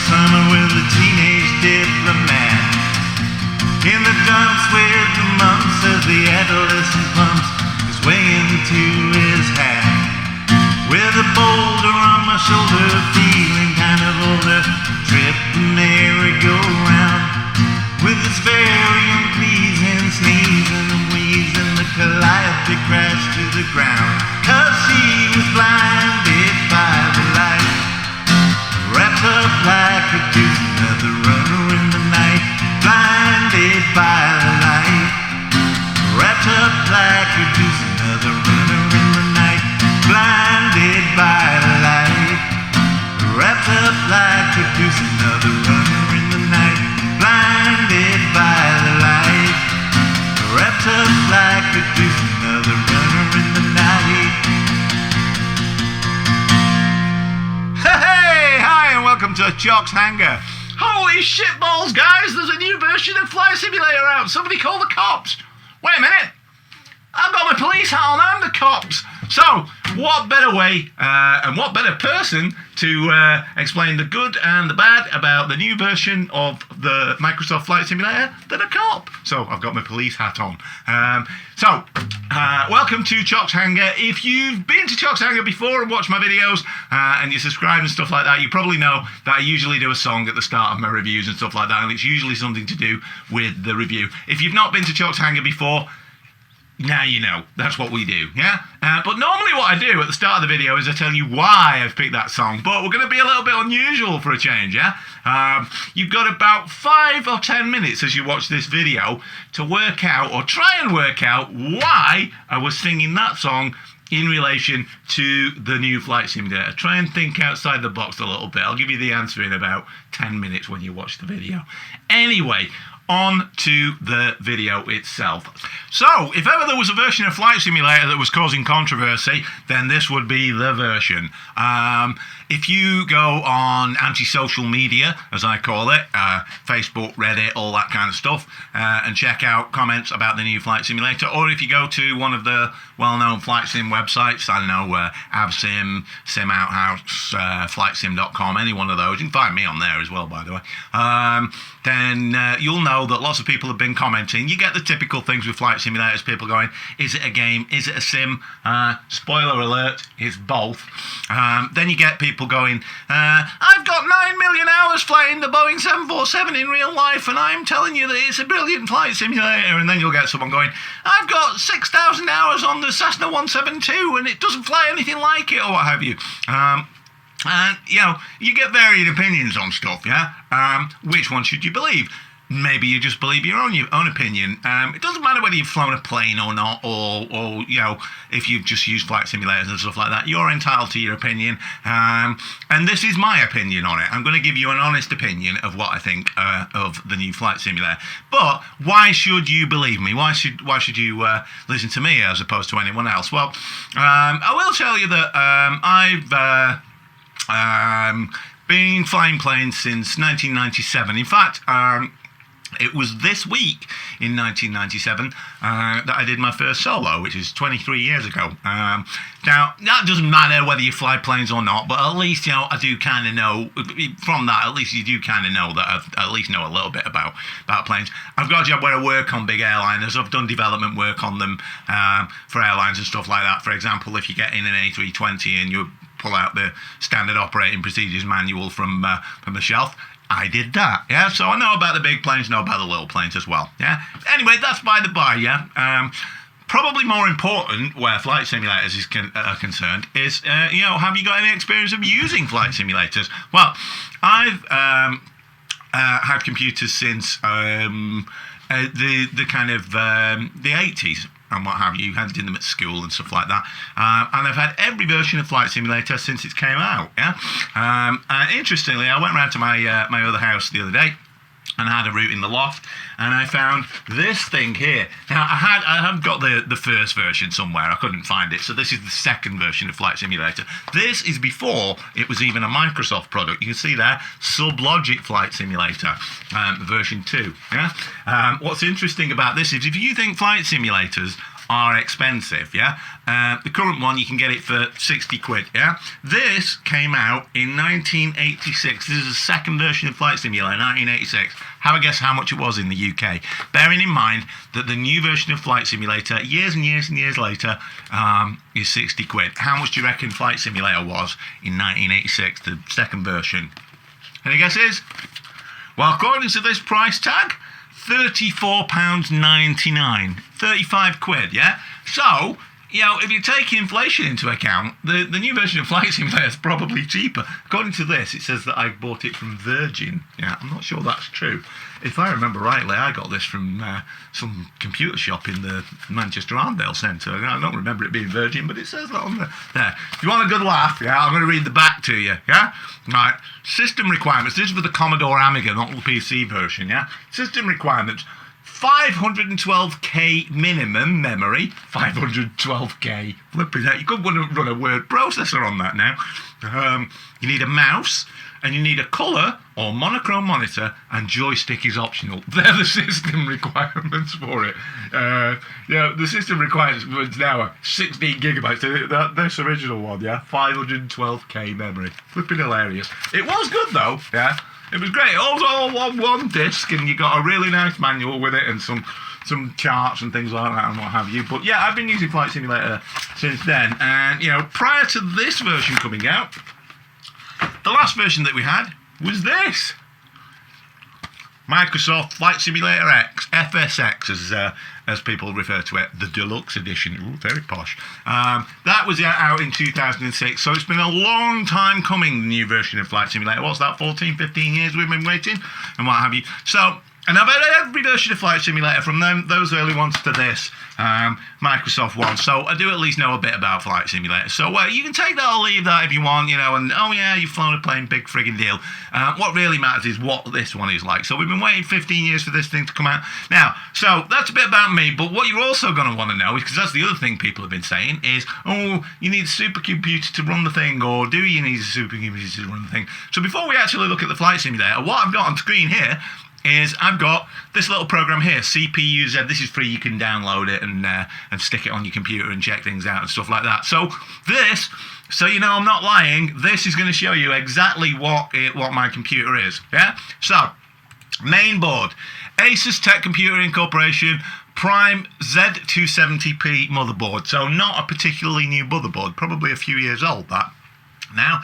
summer with a teenage diplomat. In the dumps with the mumps as the adolescent pumps his way into his hat. With a boulder on my shoulder, feeling kind of older, trip the merry-go-round. With his very unpleasing sneezing and wheezing, the calliope crashed to the ground. 'Cause she was blinded by the light, wrapped up like a deuce, another runner in the night. Blinded by the light, wrapped up like a deuce, another runner in the night. Blinded by the light, wrapped up like a deuce, another runner in the night. Blinded by the light, wrapped up like a deuce, another runner in the night. Hey, hi, and welcome to Chocks Hangar. Holy shitballs, guys! There's a new version of Flight Simulator out. Somebody call the cops. Wait a minute. I've got my police hat on. I'm the cops. So, what better way and what better person to explain the good and the bad about the new version of the Microsoft Flight Simulator than a cop? So, I've got my police hat on. Welcome to Chocks Hangar. If you've been to Chocks Hangar before and watched my videos and you subscribe and stuff like that, you probably know that I usually do a song at the start of my reviews and stuff like that, and it's usually something to do with the review. If you've not been to Chocks Hangar before, now you know. That's what we do, yeah? But normally what I do at the start of the video is I tell you why I've picked that song, but we're going to be a little bit unusual for a change, yeah? You've got about 5 or 10 minutes as you watch this video to work out, or try and work out, why I was singing that song in relation to the new Flight Simulator. Try and think outside the box a little bit. I'll give you the answer in about 10 minutes when you watch the video. Anyway, on to the video itself. So, if ever there was a version of Flight Simulator that was causing controversy, then this would be the version. If you go on anti-social media, as I call it, Facebook, Reddit, all that kind of stuff, and check out comments about the new Flight Simulator, or if you go to one of the well-known flight sim websites, I don't know, AvSim, Sim Outhouse, FlightSim.com, any one of those, you can find me on there as well, by the way, then you'll know that lots of people have been commenting. You get the typical things with flight simulators, people going, is it a game, is it a sim? Spoiler alert, it's both. Then you get people going, I've got 9 million hours flying the Boeing 747 in real life, and I'm telling you that it's a brilliant flight simulator. And then you'll get someone going, I've got 6,000 hours on the Cessna 172 and it doesn't fly anything like it, or what have you. And, you know, you get varied opinions on stuff, yeah? Which one should you believe? Maybe you just believe your own opinion. It doesn't matter whether you've flown a plane or not, or you know, if you've just used flight simulators and stuff like that. You're entitled to your opinion, and this is my opinion on it. I'm going to give you an honest opinion of what I think of the new flight simulator. But why should you believe me? Why should you listen to me as opposed to anyone else? Well, I will tell you that I've been flying planes since 1997. In fact, it was this week in 1997 that I did my first solo, which is 23 years ago. Now, that doesn't matter whether you fly planes or not, but at least, you know, I do kind of know, from that, at least you do kind of know that I at least know a little bit about planes. I've got a job where I work on big airliners. I've done development work on them for airlines and stuff like that. For example, if you get in an A320 and you pull out the standard operating procedures manual from the shelf, I did that, yeah? So I know about the big planes, know about the little planes as well, yeah? Anyway, that's by the by, yeah? Probably more important, where flight simulators are concerned, is, you know, have you got any experience of using flight simulators? Well, I've had computers since the kind of the 80s. And what have you, had them at school and stuff like that. And I've had every version of Flight Simulator since it came out, yeah? And interestingly, I went round to my other house the other day, and I had a route in the loft, and I found this thing here. Now, I have got the first version somewhere. I couldn't find it, so this is the second version of Flight Simulator. This is before it was even a Microsoft product. You can see there, SubLogic Flight Simulator, version 2. Yeah. What's interesting about this is if you think flight simulators are expensive, yeah? The current one, you can get it for 60 quid, yeah? This came out in 1986. This is the second version of Flight Simulator, 1986. Have a guess how much it was in the UK. Bearing in mind that the new version of Flight Simulator, years and years and years later, is 60 quid. How much do you reckon Flight Simulator was in 1986, the second version? Any guesses? Well, according to this price tag, £34.99. 35 quid, yeah? So, you know, if you take inflation into account, the new version of Flight Simulator is probably cheaper. According to this, it says that I bought it from Virgin. Yeah, I'm not sure that's true. If I remember rightly, I got this from some computer shop in the Manchester Arndale Centre. I don't remember it being Virgin, but it says that on there. If you want a good laugh, yeah, I'm going to read the back to you, yeah? Right, system requirements. This is for the Commodore Amiga, not the PC version, yeah? System requirements. 512k minimum memory. 512k. Flipping out. You could run a word processor on that now. You need a mouse, and you need a colour or monochrome monitor, and joystick is optional. They're the system requirements for it. The system requirements now are 16 gigabytes. This original one, yeah, 512k memory. Flipping hilarious. It was good though, yeah. It was great. All on one disc, and you got a really nice manual with it, and some charts and things like that, and what have you. But yeah, I've been using Flight Simulator since then, and you know, prior to this version coming out, the last version that we had was this. Microsoft Flight Simulator X, FSX as people refer to it, the deluxe edition. Ooh, very posh. That was out in 2006, so it's been a long time coming, the new version of Flight Simulator. What's that, 14, 15 years we've been waiting, and what have you. So, and I've had every version of Flight Simulator, from those early ones to this Microsoft one, so I do at least know a bit about Flight Simulator. So you can take that or leave that if you want, you know, and oh yeah, you've flown a plane, big friggin' deal. What really matters is what this one is like. So we've been waiting 15 years for this thing to come out. Now, so that's a bit about me, but what you're also going to want to know, because that's the other thing people have been saying, is, oh, you need a supercomputer to run the thing, or do you need a supercomputer to run the thing? So before we actually look at the Flight Simulator, what I've got on screen here is I've got this little program here, CPU-Z. This is free. You can download it and stick it on your computer and check things out and stuff like that. So this, so you know I'm not lying, this is going to show you exactly what my computer is. Yeah. So main board, Asus Tech Computer Incorporation Prime Z270p motherboard. So not a particularly new motherboard, probably a few years old that. Now,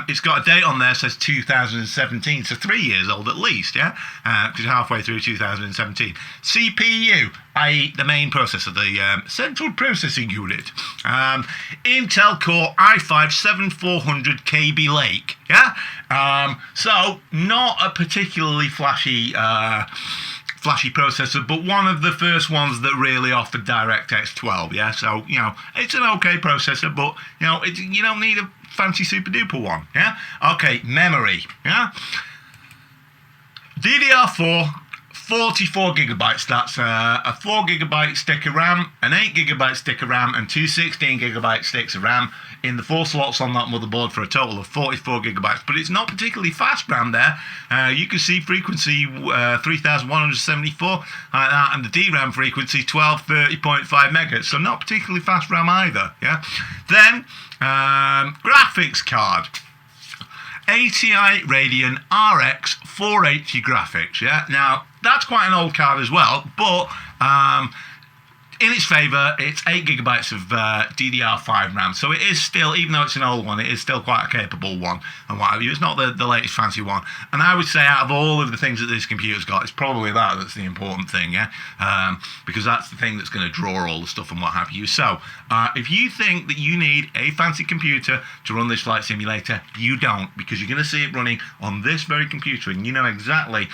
it's got a date on there, says 2017, so 3 years old at least, yeah? Because halfway through 2017. CPU, i.e. the main processor, the central processing unit. Intel Core i5-7400 KB Lake, yeah? So, not a particularly flashy processor, but one of the first ones that really offered DirectX 12, yeah? So, you know, it's an okay processor, but, you know, you don't need a fancy super duper one, yeah? Okay, memory, yeah? DDR4, 44 gigabytes. That's a 4 gigabyte stick of RAM, an 8 gigabyte stick of RAM, and two 16 gigabyte sticks of RAM in the 4 slots on that motherboard for a total of 44 gigabytes. But it's not particularly fast RAM there. You can see frequency 3174 like that, and the DRAM frequency 1230.5 megahertz. So not particularly fast RAM either. Yeah. Then graphics card. ATI Radeon RX 480 graphics, yeah? Now, that's quite an old card as well, but in its favour, it's 8 gigabytes of DDR5 RAM. So it is still, even though it's an old one, it is still quite a capable one. And what have you. It's not the latest fancy one. And I would say out of all of the things that this computer's got, it's probably that's the important thing, yeah? Because that's the thing that's going to draw all the stuff and what have you. So if you think that you need a fancy computer to run this Flight Simulator, you don't, because you're going to see it running on this very computer, and you know exactly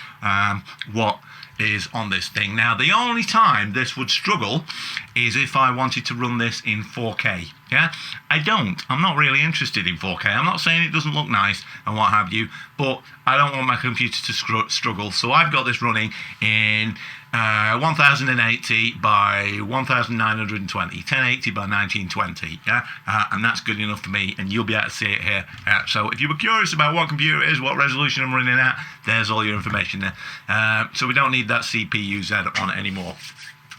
what is on this thing. Now, the only time this would struggle is if I wanted to run this in 4K. Yeah, I don't. I'm not really interested in 4K. I'm not saying it doesn't look nice and what have you, but I don't want my computer to struggle. So I've got this running in 1080 by 1920, 1080 by 1920. Yeah, and that's good enough for me, and you'll be able to see it here. So if you were curious about what computer it is, what resolution I'm running at, there's all your information there. So we don't need that CPU-Z on it anymore.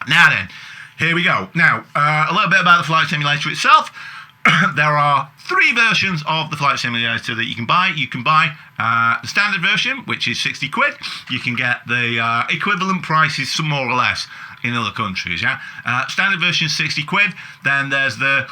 Now then, here we go. Now, a little bit about the Flight Simulator itself. There are 3 versions of the Flight Simulator that you can buy. You can buy the standard version, which is 60 quid. You can get the equivalent prices, some more or less, in other countries. Yeah, standard version is 60 quid. Then there's the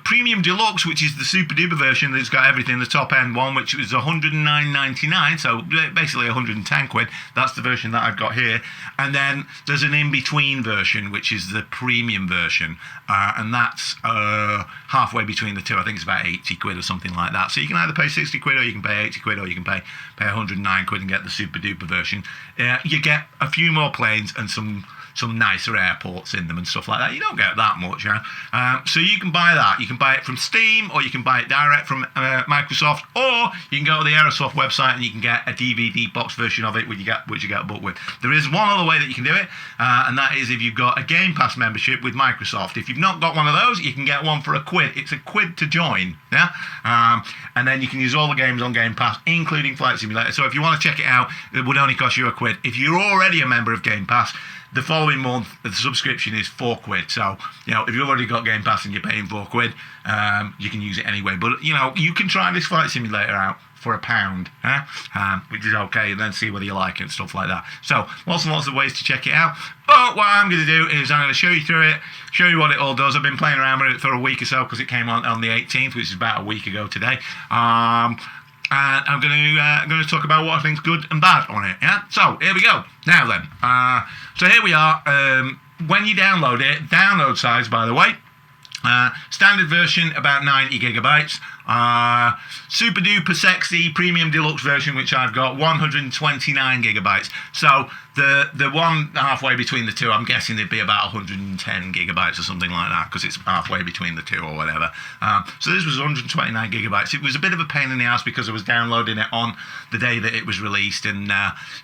Premium Deluxe, which is the super duper version that's got everything. The top end one, which is 109.99, so basically 110 quid. That's the version that I've got here. And then there's an in-between version, which is the premium version, and that's halfway between the two. I think it's about 80 quid or something like that. So you can either pay 60 quid, or you can pay 80 quid, or you can pay 109 quid and get the super duper version. You get a few more planes and some nicer airports in them and stuff like that. You don't get that much, so you can buy that. You can buy it from Steam, or you can buy it direct from Microsoft, or you can go to the Aerosoft website and you can get a DVD box version of it, which you get a book with. There is one other way that you can do it, and that is if you've got a Game Pass membership with Microsoft. If you've not got one of those, you can get one for £1. It's £1 to join, and then you can use all the games on Game Pass, including Flight Simulator. So if you want to check it out, it would only cost you £1. If you're already a member of Game Pass, the following month, the subscription is £4. So, if you've already got Game Pass and you're paying £4, you can use it anyway. But, you can try this Flight Simulator out for £1, which is okay, and then see whether you like it and stuff like that. So, lots and lots of ways to check it out. But what I'm going to do is I'm going to show you through it, show you what it all does. I've been playing around with it for a week or so because it came on the 18th, which is about a week ago today. And I'm going to talk about what I think's good and bad on it. Yeah. So here we go. Now then. So here we are. When you download it, download size, by the way. Standard version about 90 gigabytes. Super duper sexy premium deluxe version, which I've got, 129 gigabytes. So the one halfway between the two, I'm guessing it'd be about 110 gigabytes or something like that, because it's halfway between the two or whatever. So this was 129 gigabytes. It was a bit of a pain in the ass because I was downloading it on the day that it was released, and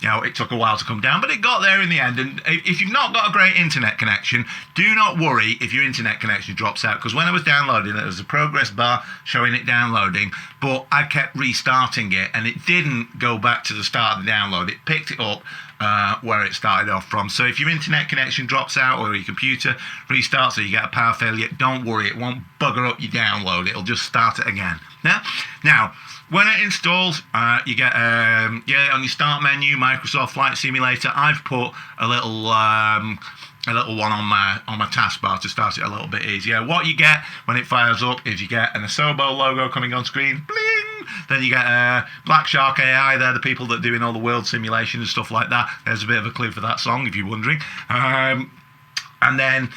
it took a while to come down, but it got there in the end. And if you've not got a great internet connection, do not worry if your internet connection drops out, because when I was downloading it, there was a progress bar showing it downloading, but I kept restarting it and it didn't go back to the start of the download. It picked it up where it started off from. So if your internet connection drops out or your computer restarts or you get a power failure, don't worry, it won't bugger up your download. It'll just start it again. Now, when it installs, you get on your start menu, Microsoft Flight Simulator. I've put a little one on my taskbar to start it a little bit easier. What you get when it fires up is you get an Asobo logo coming on screen. Bling! Then you get Black Shark AI. They're the people that are doing all the world simulation and stuff like that. There's a bit of a clue for that song if you're wondering. And then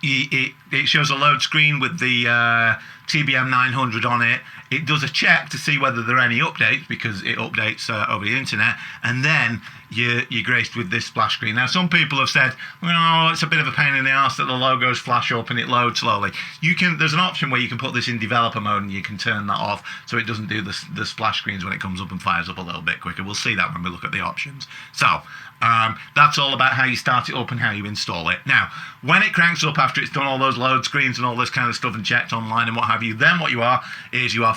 it shows a load screen with the TBM 900 on it. It does a check to see whether there are any updates, because it updates over the internet, and then you're graced with this splash screen. Now, some people have said, it's a bit of a pain in the arse that the logos flash up and it loads slowly. There's an option where you can put this in developer mode and you can turn that off so it doesn't do the splash screens when it comes up and fires up a little bit quicker. We'll see that when we look at the options. So that's all about how you start it up and how you install it. Now, when it cranks up after it's done all those load screens and all this kind of stuff and checked online and what have you, then what you are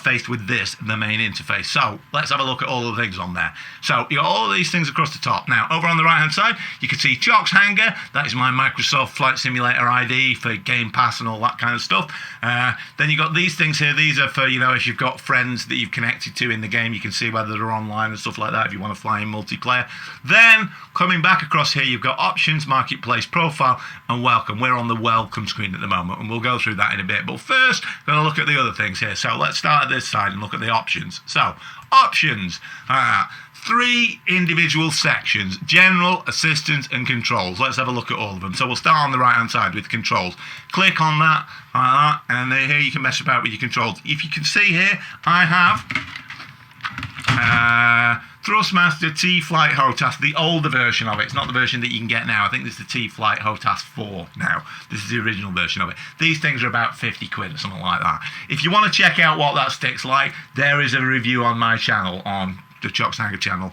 faced with this, the main interface. So let's have a look at all the things on there. So you got all of these things across the top. Now, over on the right hand side, you can see Chocks Hangar. That is my Microsoft Flight Simulator ID for Game Pass and all that kind of stuff. Then you got these things here. These are for, if you've got friends that you've connected to in the game, you can see whether they're online and stuff like that if you want to fly in multiplayer. Then coming back across here, you've got options, marketplace, profile, and welcome. We're on the welcome screen at the moment, and we'll go through that in a bit. But first, we're going to look at the other things here. So let's start at this side and look at the options. So, options. 3 individual sections: general, assistance, and controls. Let's have a look at all of them. So we'll start on the right hand side with controls. Click on that, and then here you can mess about with your controls. If you can see here, I have Thrustmaster T-Flight HOTAS, the older version of it. It's not the version that you can get now. I think this is the T-Flight HOTAS 4 now. This is the original version of it. These things are about 50 quid or something like that. If you want to check out what that stick's like, there is a review on my channel, on the Chocks Hangar channel,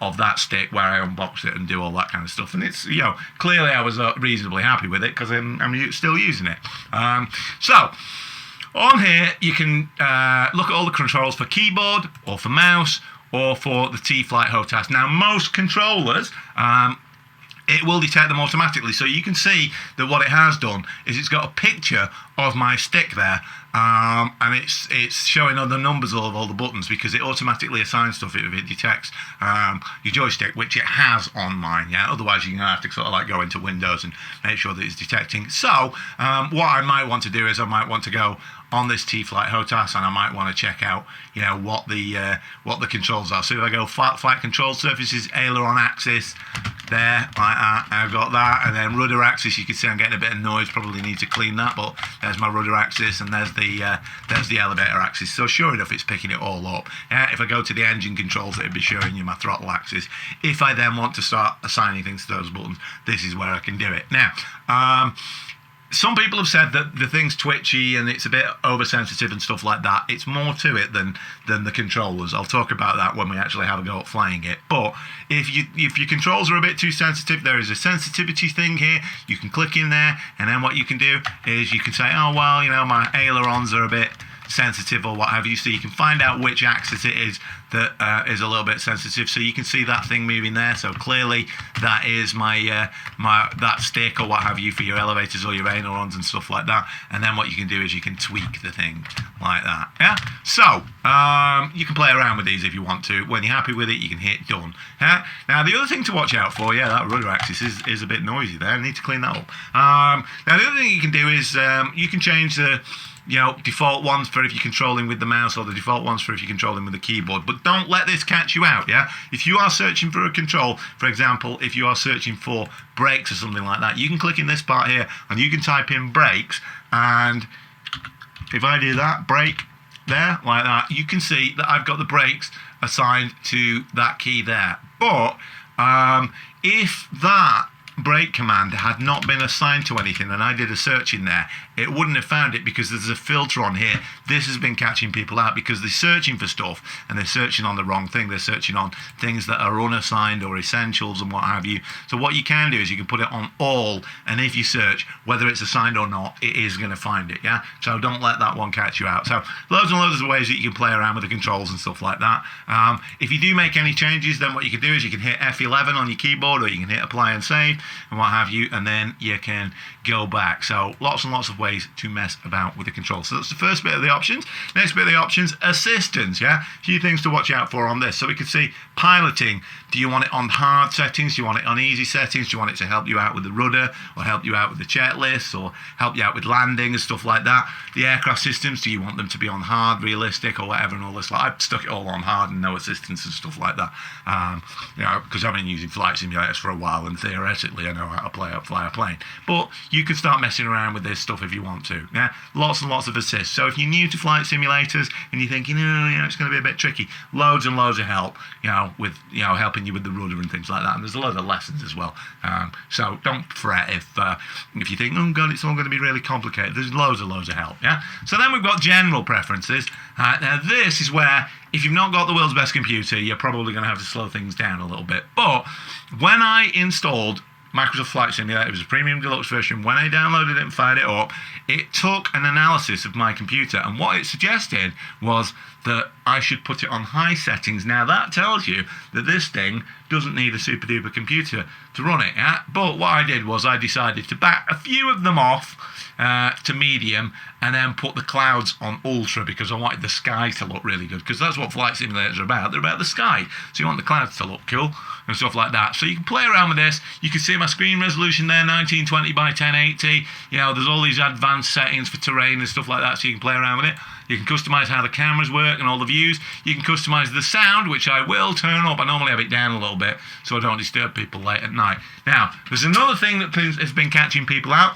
of that stick where I unbox it and do all that kind of stuff. And it's, clearly I was reasonably happy with it because I'm still using it. So on here, you can look at all the controls for keyboard or for mouse or for the T-Flight HOTAS. Now, most controllers it will detect them automatically. So you can see that what it has done is it's got a picture of my stick there, and it's showing on the numbers of all the buttons, because it automatically assigns stuff if it detects your joystick, which it has on mine. Yeah, otherwise you're gonna have to sort of like go into Windows and make sure that it's detecting. So what I might want to do is I might want to go on this T-Flight HOTAS, and I might want to check out, you know, what the controls are. So if I go flight control surfaces, aileron axis, there, like that, I've got that, and then rudder axis. You can see I'm getting a bit of noise, probably need to clean that, but there's my rudder axis, and there's the elevator axis. So sure enough, it's picking it all up. If I go to the engine controls, it'll be showing you my throttle axis. If I then want to start assigning things to those buttons, this is where I can do it. Now, some people have said that the thing's twitchy and it's a bit oversensitive and stuff like that. It's more to it than the controllers. I'll talk about that when we actually have a go at flying it. But if your controls are a bit too sensitive, there is a sensitivity thing here. You can click in there, and then what you can do is you can say, oh, well, you know, my ailerons are a bit sensitive or what have you. So you can find out which axis it is that is a little bit sensitive. So you can see that thing moving there. So clearly that is my that stick or what have you for your elevators or your ailerons and stuff like that. And then what you can do is you can tweak the thing like that. Yeah. So you can play around with these if you want to. When you're happy with it, you can hit done. Yeah. Now the other thing to watch out for, yeah, that rudder axis is a bit noisy there. I need to clean that up. Now the other thing you can do is you can change the default ones for if you're controlling with the mouse, or the default ones for if you're controlling with the keyboard. But don't let this catch you out, yeah? If you are searching for a control, for example, if you are searching for brakes or something like that, you can click in this part here and you can type in brakes, and if I do that, brake, there, like that, you can see that I've got the brakes assigned to that key there. But if that brake command had not been assigned to anything and I did a search in there, it wouldn't have found it, because there's a filter on here. This has been catching people out because they're searching for stuff and they're searching on the wrong thing. They're searching on things that are unassigned or essentials and what have you. So what you can do is you can put it on all, and if you search, whether it's assigned or not, it is going to find it, yeah? So don't let that one catch you out. So loads and loads of ways that you can play around with the controls and stuff like that. If you do make any changes, then what you can do is you can hit F11 on your keyboard, or you can hit apply and save and what have you, and then you can go back. So lots and lots of ways to mess about with the controls. So that's the first bit of the options. Next bit of the options, assistance, yeah? A few things to watch out for on this. So we can see piloting. Do you want it on hard settings? Do you want it on easy settings? Do you want it to help you out with the rudder, or help you out with the checklists, or help you out with landing and stuff like that? The aircraft systems, do you want them to be on hard, realistic, or whatever, and all this? Like, I've stuck it all on hard and no assistance and stuff like that. Because I've been using flight simulators for a while, and theoretically I know how to fly a plane. But you can start messing around with this stuff if you want to. Yeah, lots and lots of assists. So if you're new to flight simulators and you're thinking, it's going to be a bit tricky, loads and loads of help, with helping you with the rudder and things like that. And there's a lot of lessons as well. So don't fret if you think, oh god, it's all going to be really complicated. There's loads and loads of help. Yeah. So then we've got general preferences. Now this is where, if you've not got the world's best computer, you're probably going to have to slow things down a little bit. But when I installed Microsoft Flight Simulator, it was a premium deluxe version. When I downloaded it and fired it up, it took an analysis of my computer, and what it suggested was that I should put it on high settings. Now that tells you that this thing doesn't need a super duper computer to run it, yeah? But what I did was I decided to back a few of them off to medium, and then put the clouds on ultra, because I wanted the sky to look really good, because that's what flight simulators are about. They're about the sky, so you want the clouds to look cool and stuff like that. So you can play around with this. You can see my screen resolution there, 1920 by 1080. There's all these advanced settings for terrain and stuff like that, so you can play around with it. You can customize how the cameras work and all the views. You can customize the sound, which I will turn up. I normally have it down a little bit so I don't disturb people late at night. Now, there's another thing that has been catching people out.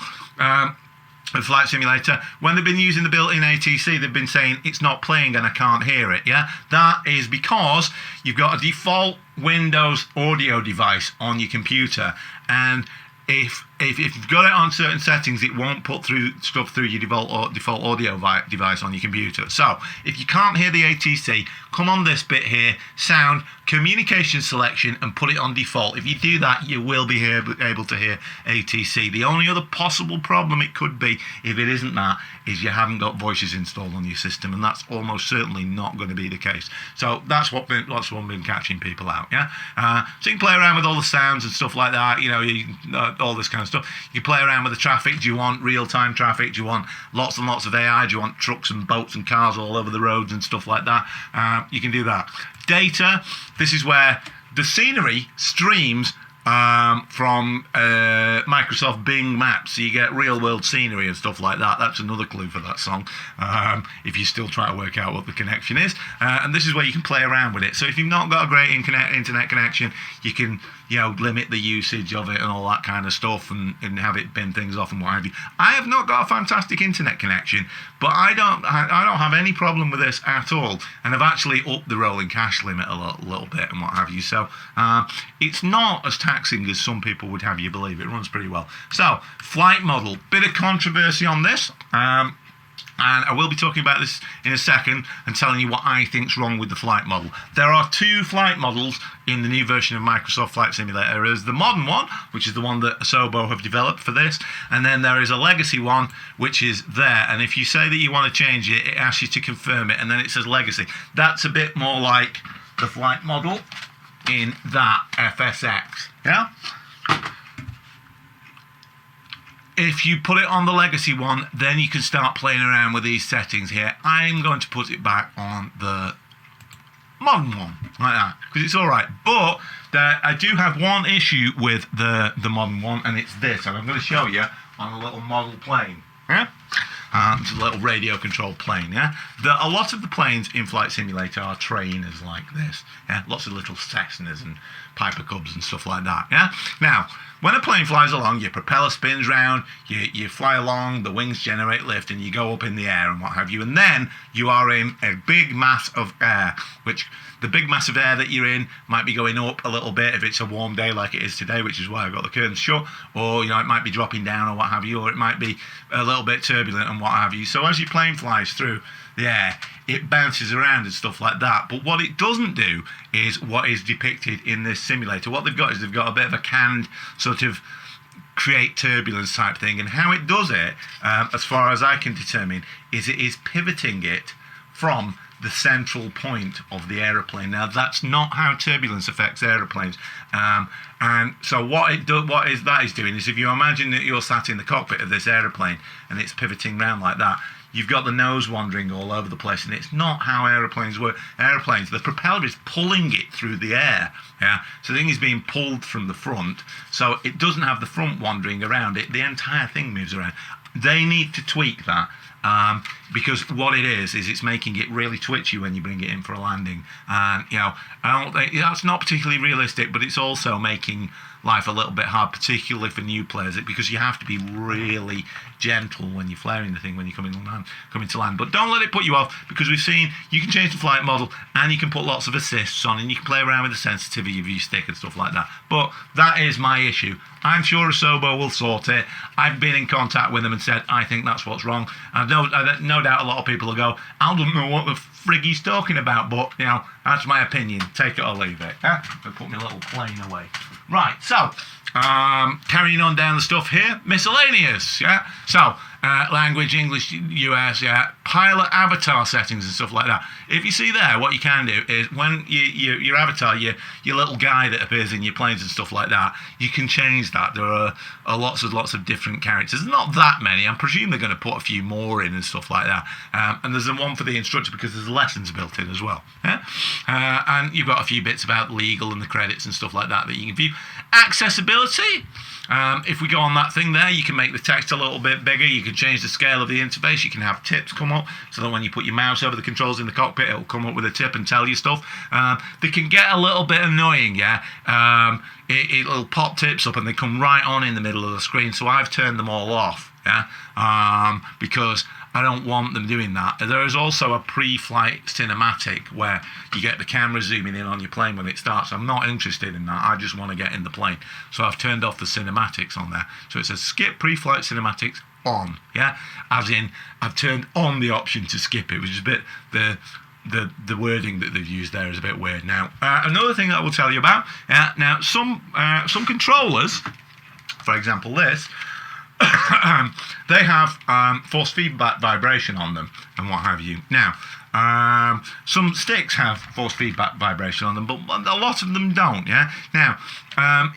With Flight Simulator, when they've been using the built-in ATC, they've been saying it's not playing and I can't hear it, yeah? That is because you've got a default Windows audio device on your computer, and if if you've got it on certain settings, it won't put through stuff through your default audio device on your computer. So if you can't hear the ATC, come on this bit here, sound, communication selection, and put it on default. If you do that, you will be able to hear ATC. The only other possible problem it could be, if it isn't that, is you haven't got voices installed on your system, and that's almost certainly not going to be the case. So that's what been catching people out. Yeah. So you can play around with all the sounds and stuff like that. All this kind of stuff. You can play around with the traffic. Do you want real-time traffic? Do you want lots and lots of AI? Do you want trucks and boats and cars all over the roads and stuff like that? You can do that. Data. This is where the scenery streams from Microsoft Bing Maps, so you get real-world scenery and stuff like that. That's another clue for that song, if you're still trying to work out what the connection is. And this is where you can play around with it. So if you've not got a great internet connection, you can limit the usage of it and all that kind of stuff, and have it bin things off and what have you. I have not got a fantastic internet connection, but I don't have any problem with this at all, and I've actually upped the rolling cache limit a little bit and what have you. So it's not as taxing as some people would have you believe. It runs pretty well. So flight model, bit of controversy on this. And I will be talking about this in a second and telling you what I think's wrong with the flight model. There are two flight models in the new version of Microsoft Flight Simulator. There is the modern one, which is the one that Asobo have developed for this, and then there is a legacy one, which is there. And if you say that you want to change it, it asks you to confirm it, and then it says legacy. That's a bit more like the flight model in that FSX. Yeah? If you put it on the legacy one, then you can start playing around with these settings here. I'm going to put it back on the modern one, like that, because it's all right. But I do have one issue with the modern one, and it's this. And I'm going to show you on a little model plane. Yeah? It's a little radio-controlled plane, yeah? A lot of the planes in Flight Simulator are trainers like this, yeah? Lots of little Cessnas and Piper Cubs and stuff like that, yeah? Now, when a plane flies along, your propeller spins round, you fly along, the wings generate lift, and you go up in the air and what have you. And then you are in a big mass of air, which the big mass of air that you're in might be going up a little bit if it's a warm day like it is today, which is why I've got the curtains shut, or it might be dropping down or what have you, or it might be a little bit turbulent and what have you. So as your plane flies through the air, it bounces around and stuff like that. But what it doesn't do is what is depicted in this simulator. What they've got is they've got a bit of a canned sort of create turbulence type thing, and how it does it, as far as I can determine, is it is pivoting it from the central point of the aeroplane. Now that's not how turbulence affects aeroplanes, and so what that is doing is, if you imagine that you're sat in the cockpit of this aeroplane and it's pivoting around like that, you've got the nose wandering all over the place, and it's not how aeroplanes work. Aeroplanes, the propeller is pulling it through the air, yeah? So the thing is being pulled from the front, so it doesn't have the front wandering around it. The entire thing moves around. They need to tweak that, because what it is it's making it really twitchy when you bring it in for a landing. And, I don't think that's not particularly realistic, but it's also making life a little bit hard, particularly for new players, because you have to be really gentle when you're flaring the thing when you're coming to land. But don't let it put you off, because we've seen you can change the flight model and you can put lots of assists on, and you can play around with the sensitivity of your stick and stuff like that. But that is my issue. I'm sure Asobo will sort it. I've been in contact with them and said I think that's what's wrong. I've no doubt a lot of people will go, I don't know what the frig he's talking about, but that's my opinion. Take it or leave it. Yeah? I'll put my little plane away. Right, so carrying on down the stuff here, miscellaneous, yeah? So, language, English, US, yeah? Pilot avatar settings and stuff like that. If you see there, what you can do is when your avatar, your little guy that appears in your planes and stuff like that, you can change that. There are lots of different characters. Not that many. I presume they're going to put a few more in and stuff like that. And there's one for the instructor because there's lessons built in as well. Yeah? And you've got a few bits about legal and the credits and stuff like that you can view. Accessibility. If we go on that thing there, you can make the text a little bit bigger. You can change the scale of the interface. You can have tips come up so that when you put your mouse over the controls in the cockpit, it'll come up with a tip and tell you stuff. They can get a little bit annoying, yeah. It'll pop tips up and they come right on in the middle of the screen. So I've turned them all off, yeah, because I don't want them doing that. There is also a pre-flight cinematic where you get the camera zooming in on your plane when it starts. I'm not interested in that. I just want to get in the plane. So I've turned off the cinematics on there. So it says skip pre-flight cinematics on, yeah? As in, I've turned on the option to skip it, which is a bit, the wording that they've used there is a bit weird. Now, another thing that I will tell you about, now some controllers, for example this, they have force feedback vibration on them and what have you. Now, some sticks have force feedback vibration on them, but a lot of them don't, yeah? Now,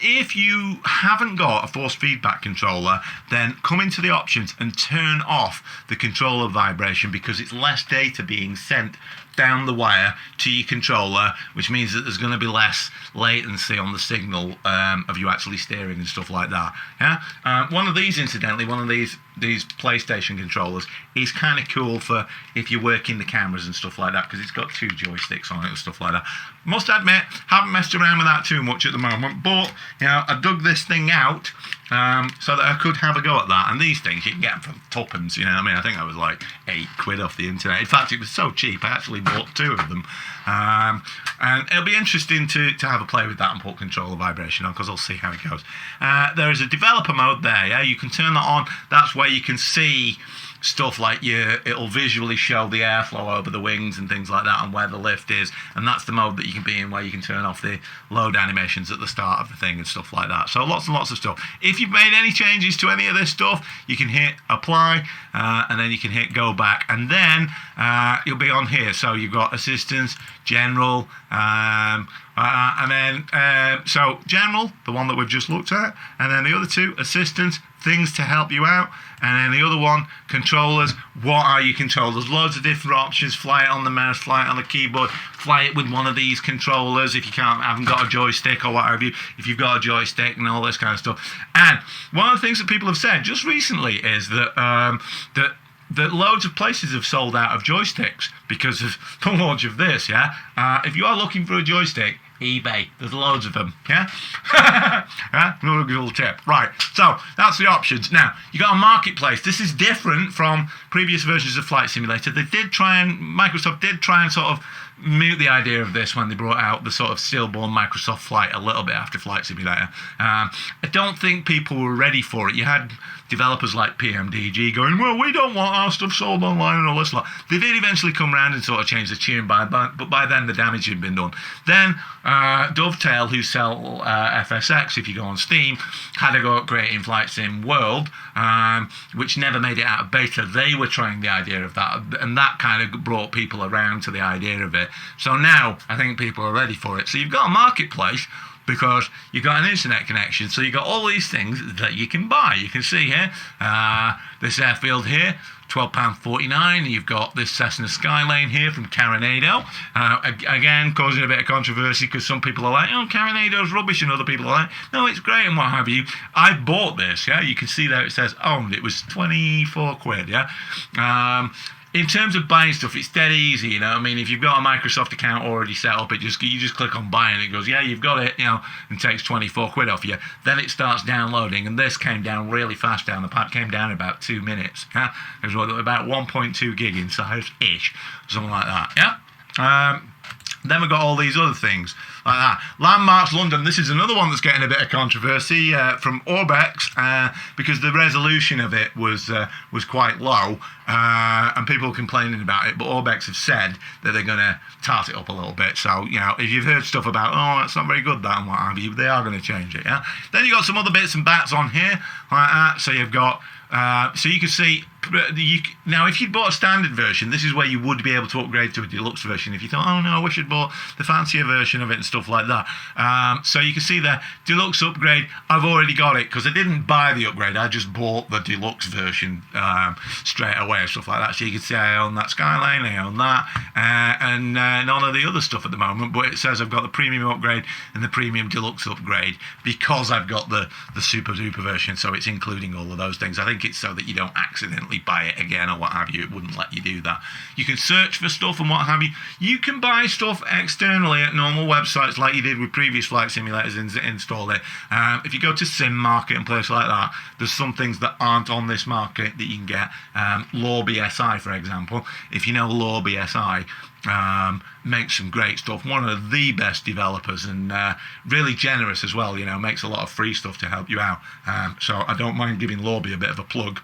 if you haven't got a force feedback controller, then come into the options and turn off the controller vibration, because it's less data being sent down the wire to your controller, which means that there's going to be less latency on the signal of you actually steering and stuff like that. Yeah. One of these, incidentally, one of these PlayStation controllers is kind of cool for if you're working the cameras and stuff like that, because it's got 2 joysticks on it and stuff like that. Must admit, haven't messed around with that too much at the moment, but you know, I dug this thing out so that I could have a go at that. And these things you can get them for tuppence, you know what I mean? I think that was like £8 off the internet. In fact, it was so cheap I actually bought 2 of them. And it'll be interesting to have a play with that and put controller vibration on, because I'll see how it goes. There is a developer mode there, yeah? You can turn that on. That's where you can see stuff like it'll visually show the airflow over the wings and things like that, and where the lift is, and that's the mode that you can be in, where you can turn off the load animations at the start of the thing and stuff like that. So lots and lots of stuff. If you've made any changes to any of this stuff, you can hit apply, and then you can hit go back, and then you'll be on here. So you've got assistance, general, and then so general, the one that we've just looked at, and then the other 2, assistance, things to help you out, and then the other one, controllers. What are your controllers? Loads of different options. Fly it on the mouse, fly it on the keyboard, fly it with one of these controllers if you haven't got a joystick or what have you, if you've got a joystick and all this kind of stuff. And one of the things that people have said just recently is that that loads of places have sold out of joysticks because of the launch of this, yeah? If you are looking for a joystick, eBay, there's loads of them, yeah? Yeah? Another good little tip. Right, so that's the options. Now, you got a marketplace. This is different from previous versions of Flight Simulator. Microsoft did try and sort of mute the idea of this when they brought out the sort of stillborn Microsoft Flight a little bit after Flight Simulator. I don't think people were ready for it. You had developers like PMDG going, well, we don't want our stuff sold online and all this lot. They did eventually come around and sort of change the tune, but by then the damage had been done. Then Dovetail, who sell FSX, if you go on Steam, had a go at creating Flight Sim World, which never made it out of beta. They were trying the idea of that, and that kind of brought people around to the idea of it. So now I think people are ready for it. So you've got a marketplace, because you've got an internet connection, so you've got all these things that you can buy. You can see here, this airfield here, £12.49. You've got this Cessna Skylane here from Carinado. Again, causing a bit of controversy, because some people are like, oh, Carinado's rubbish, and other people are like, no, it's great and what have you. I bought this, yeah? You can see there it says owned. It was £24, yeah? In terms of buying stuff, it's dead easy, you know. I mean, if you've got a Microsoft account already set up, you just click on buy, and it goes, yeah, you've got it, you know, and takes £24 off you. Then it starts downloading, and this came down really fast down the pipe. Came down in about 2 minutes. Yeah, it was about 1.2 gig in size ish, something like that. Yeah. Then we've got all these other things like that. Landmarks London, this is another one that's getting a bit of controversy from Orbex, because the resolution of it was quite low, and people are complaining about it, but Orbex have said that they're going to tart it up a little bit. So, you know, if you've heard stuff about, oh, that's not very good, that and what have you, they are going to change it, yeah? Then you've got some other bits and bats on here, like that. So you've got, so you can see Now, if you'd bought a standard version, this is where you would be able to upgrade to a deluxe version. If you thought, oh no, I wish I'd bought the fancier version of it and stuff like that. So you can see there, deluxe upgrade. I've already got it because I didn't buy the upgrade. I just bought the deluxe version straight away and stuff like that. So you can see I own that Skyline, I own that, and none of the other stuff at the moment. But it says I've got the premium upgrade and the premium deluxe upgrade because I've got the super duper version. So it's including all of those things. I think it's so that you don't accidentally buy it again or what have you. It wouldn't let you do that. You can search for stuff and what have you. You can buy stuff externally at normal websites like you did with previous flight simulators and install it. If you go to Sim Market and places like that, there's some things that aren't on this market that you can get. Law BSI, for example. If you know Law BSI, makes some great stuff. One of the best developers and really generous as well. Makes a lot of free stuff to help you out. So I don't mind giving Lorby a bit of a plug.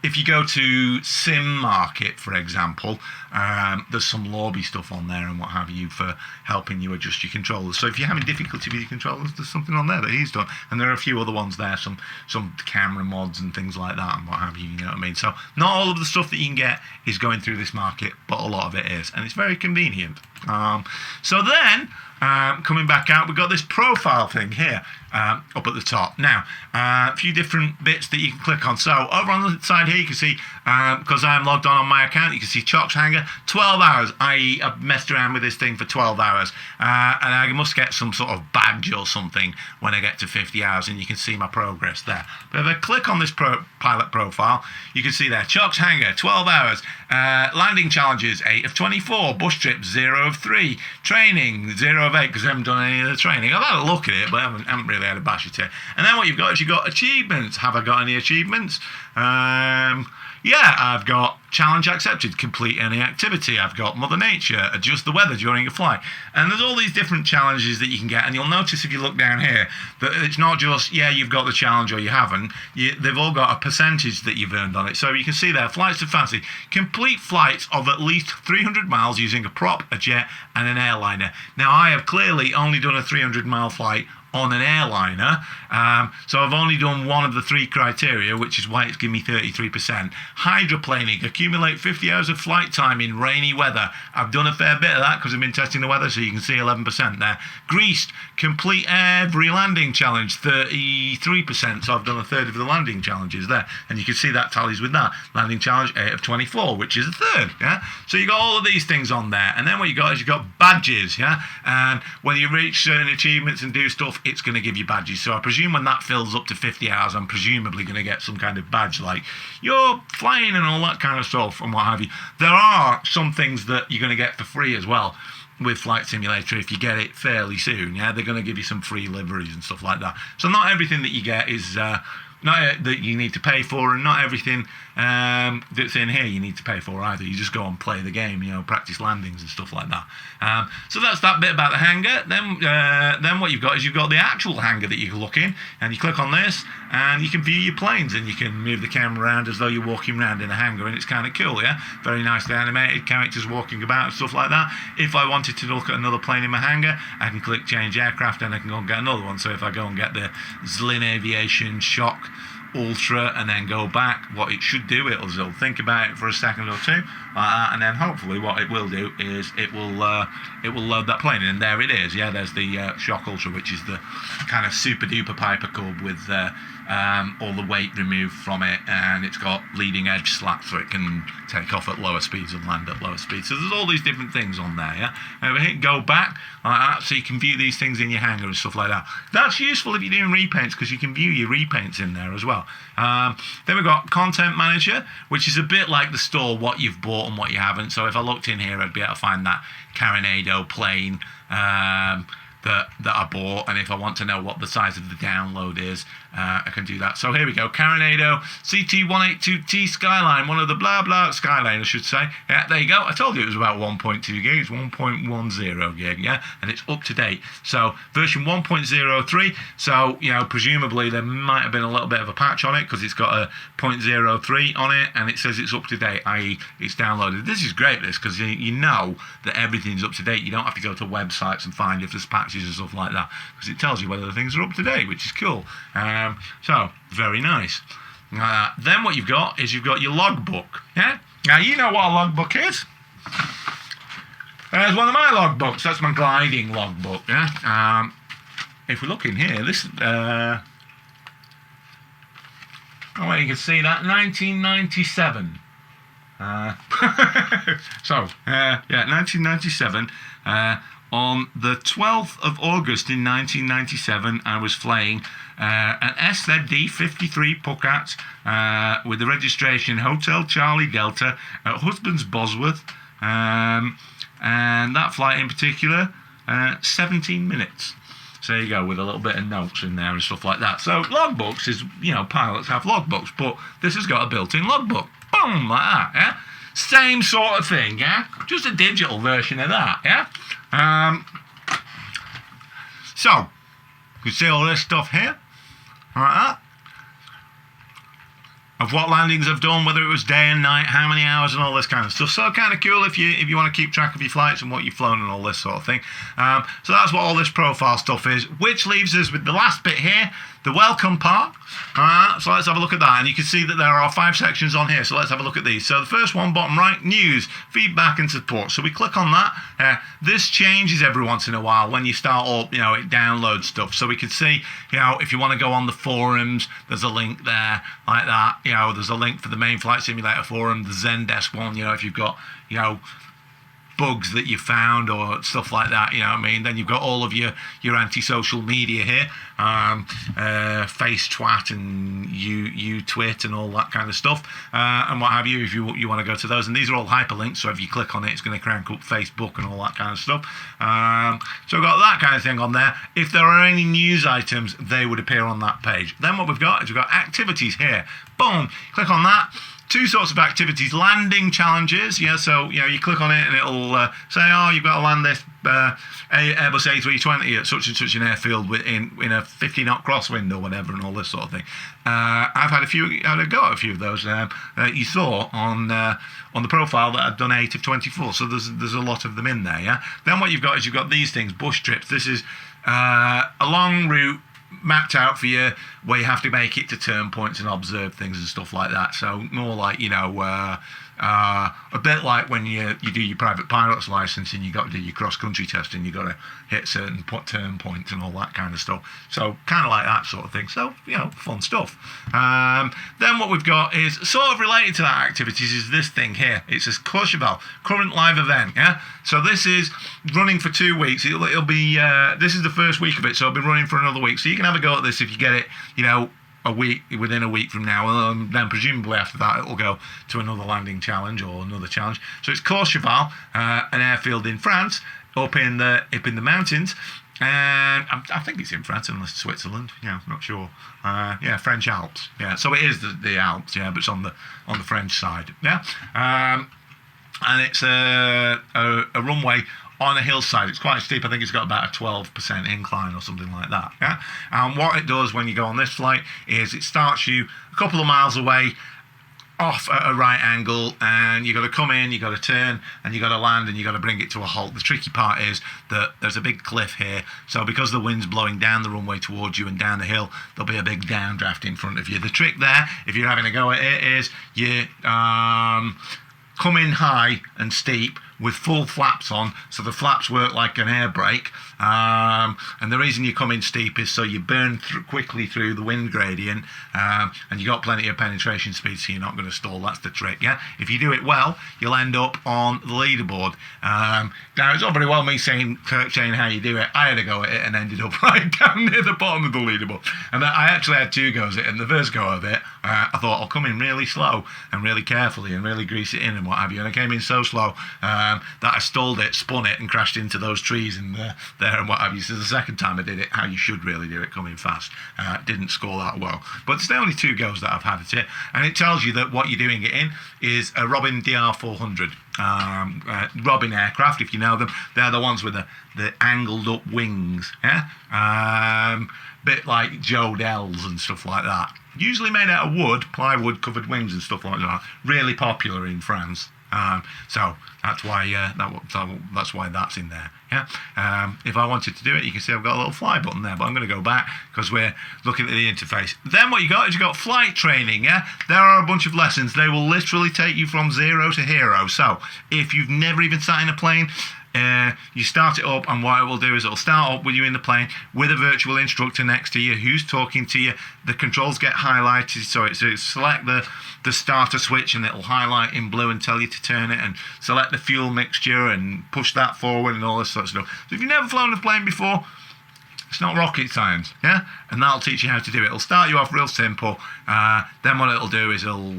If you go to Sim Market, for example, there's some Lorby stuff on there and what have you for helping you adjust your controllers. So if you're having difficulty with your controllers, there's something on there that he's done. And there are a few other ones there, some camera mods and things like that and what have you, you know what I mean? So not all of the stuff that you can get is going through this market, but a lot of it is. And it's very convenient. So then, coming back out, we've got this profile thing here up at the top. Now, a few different bits that you can click on. So over on the side here, you can see, because I'm logged on my account, you can see Chocks Hangar, 12 hours, i.e. I've messed around with this thing for 12 hours. And I must get some sort of badge or something when I get to 50 hours, and you can see my progress there. But if I click on this pilot profile, you can see there, Chocks Hangar, 12 hours, landing challenges, 8 of 24, bush trips, 0 of 3, training, 0 of 8, because I haven't done any of the training. I've had a look at it, but I haven't really had a bash at it. And then what you've got is you've got achievements. Have I got any achievements? Yeah, I've got challenge accepted, complete any activity. I've got Mother Nature, adjust the weather during a flight. And there's all these different challenges that you can get. And you'll notice if you look down here that it's not just, yeah, you've got the challenge or you haven't. They've all got a percentage that you've earned on it. So you can see there, flights to fancy. Complete flights of at least 300 miles using a prop, a jet, and an airliner. Now, I have clearly only done a 300-mile flight on an airliner, so I've only done one of the 3 criteria, which is why it's given me 33%. Hydroplaning, accumulate 50 hours of flight time in rainy weather. I've done a fair bit of that because I've been testing the weather, so you can see 11% there. Greased, complete every landing challenge, 33%, so I've done a third of the landing challenges there, and you can see that tallies with that. Landing challenge, 8 of 24, which is a third, yeah? So you got all of these things on there, and then what you got is you got badges, yeah? And when you reach certain achievements and do stuff, it's going to give you badges. So I presume when that fills up to 50 hours, I'm presumably going to get some kind of badge like you're flying and all that kind of stuff and what have you. There are some things that you're going to get for free as well with Flight Simulator if you get it fairly soon. Yeah, they're going to give you some free liveries and stuff like that. So not everything that you get is not that you need to pay for, and not everything that's in here you need to pay for either. You just go and play the game, practice landings and stuff like that. So that's that bit about the hangar. Then what you've got is you've got the actual hangar that you can look in, and you click on this, and you can view your planes, and you can move the camera around as though you're walking around in a hangar, and it's kind of cool, yeah? Very nicely animated, characters walking about and stuff like that. If I wanted to look at another plane in my hangar, I can click change aircraft, and I can go and get another one. So if I go and get the Zlin Aviation Shock Ultra and then go back, what it should do, it'll think about it for a second or two like that, and then hopefully what it will do is it will load that plane in, and there it is. Yeah, there's the Shock Ultra, which is the kind of super duper Piper Cub with all the weight removed from it, and it's got leading edge slats so it can take off at lower speeds and land at lower speeds. So there's all these different things on there, yeah? And we hit go back like that, so you can view these things in your hangar and stuff like that. That's useful if you're doing repaints, because you can view your repaints in there as well. Then we've got Content Manager, which is a bit like the store, what you've bought and what you haven't. So if I looked in here, I'd be able to find that Carinado plane that I bought, and if I want to know what the size of the download is, I can do that. So here we go, Carinado CT182T Skyline, one of the blah blah Skyline, I should say. Yeah, there you go. I told you it was about 1.2 gig, it's 1.10 gig, yeah, and it's up to date. So version 1.03. So presumably there might have been a little bit of a patch on it because it's got a 0.03 on it, and it says it's up to date, i.e. it's downloaded. This is great, this, because you know that everything's up to date. You don't have to go to websites and find if there's patches and stuff like that, because it tells you whether the things are up to date, which is cool. So very nice. Then what you've got is you've got your logbook. Yeah. Now you know what a logbook is. There's one of my logbooks. That's my gliding logbook. Yeah. If we look in here, this. Oh, well, you can see that 1997. So, yeah, 1997. On the 12th of August in 1997, I was flying an SZD-53 Pucat with the registration Hotel Charlie Delta at Husbands Bosworth. And that flight in particular, 17 minutes. So there you go, with a little bit of notes in there and stuff like that. So logbooks is, pilots have logbooks, but this has got a built-in logbook. Boom, like that, yeah? Same sort of thing, yeah? Just a digital version of that, yeah? So, you can see all this stuff here, like that. Of what landings I've done, whether it was day and night, how many hours, and all this kind of stuff. So kind of cool if you want to keep track of your flights and what you've flown and all this sort of thing. So that's what all this profile stuff is, which leaves us with the last bit here, the welcome part. So let's have a look at that, and you can see that there are 5 sections on here. So let's have a look at these. So the first one, bottom right, news, feedback, and support. So we click on that. This changes every once in a while when you start up. It downloads stuff. So we can see, if you want to go on the forums, there's a link there like that. There's a link for the main Flight Simulator forum, the Zendesk one. If you've got, bugs that you found or stuff like that, then you've got all of your anti-social media here, face twat and you twit and all that kind of stuff, and what have you, if you want to go to those. And these are all hyperlinks, so if you click on it, it's going to crank up Facebook and all that kind of stuff. So we've got that kind of thing on there. If there are any news items, they would appear on that page. Then what we've got is we've got activities here. Boom, click on that. 2 sorts of activities: landing challenges. So you click on it and it'll say, oh, you've got to land this Airbus A320 at such and such an airfield in a 50 knot crosswind or whatever, and all this sort of thing. I've had a go at a few of those. You saw on the profile that I've done 8 of 24. So there's a lot of them in there. Yeah. Then what you've got is you've got these things: bush trips. This is a long route mapped out for you, where you have to make it to turn points and observe things and stuff like that. So more like a bit like when you do your private pilot's license and you got to do your cross country test and you got to hit certain turn points and all that kind of stuff. So kind of like that sort of thing. So fun stuff. Then what we've got is sort of related to that activities is this thing here. It says Courchevel current live event. Yeah. So this is running for 2 weeks. It'll be this is the first week of it, so it'll be running for another week. So you can have a go at this if you get it, within a week from now, and then presumably after that it'll go to another landing challenge or another challenge. So it's Courchevel, an airfield in France, up in the mountains, and I think it's in France unless it's Switzerland. I'm not sure. French Alps. Yeah, so it is the Alps. Yeah, but it's on the French side. Yeah, and it's a runway on a hillside. It's quite steep. I think it's got about a 12% incline or something like that. Yeah. And what it does when you go on this flight is it starts you a couple of miles away off at a right angle, and you got to come in, you got to turn, and you got to land, and you got to bring it to a halt. The tricky part is that there's a big cliff here, so because the wind's blowing down the runway towards you and down the hill, there'll be a big downdraft in front of you. The trick there, if you're having a go at it, is you come in high and steep with full flaps on, so the flaps work like an air brake, and the reason you come in steep is so you burn quickly through the wind gradient, and you got plenty of penetration speed, so you're not going to stall. That's the trick. Yeah, if you do it well, you'll end up on the leaderboard. Now it's not very well me saying how you do it. I had a go at it and ended up right down near the bottom of the leaderboard, and I actually had 2 goes at it. And the first go of it, I thought I'll come in really slow and really carefully and really grease it in and what have you, and I came in so slow that I stalled it, spun it, and crashed into those trees and there and what have you. So the second time I did it how you should really do it, coming fast, didn't score that well. But it's the only 2 goes that I've had at it, and it tells you that what you're doing it in is a Robin DR400. Robin aircraft, if you know them, they're the ones with the angled up wings. Yeah, bit like Joe Dell's and stuff like that. Usually made out of wood, plywood covered wings and stuff like that. Really popular in France. So that's why that's why that's in there. Yeah. If I wanted to do it, you can see I've got a little fly button there, but I'm going to go back because we're looking at the interface. Then what you got is you got flight training. Yeah. There are a bunch of lessons. They will literally take you from zero to hero. So if you've never even sat in a plane, you start it up, and what it will do is it'll start up with you in the plane with a virtual instructor next to you who's talking to you. The controls get highlighted, so it's select the starter switch and it'll highlight in blue and tell you to turn it, and select the fuel mixture and push that forward and all this sort of stuff. So if you've never flown a plane before, it's not rocket science, yeah? And that'll teach you how to do it. It'll start you off real simple. Then what it'll do is it'll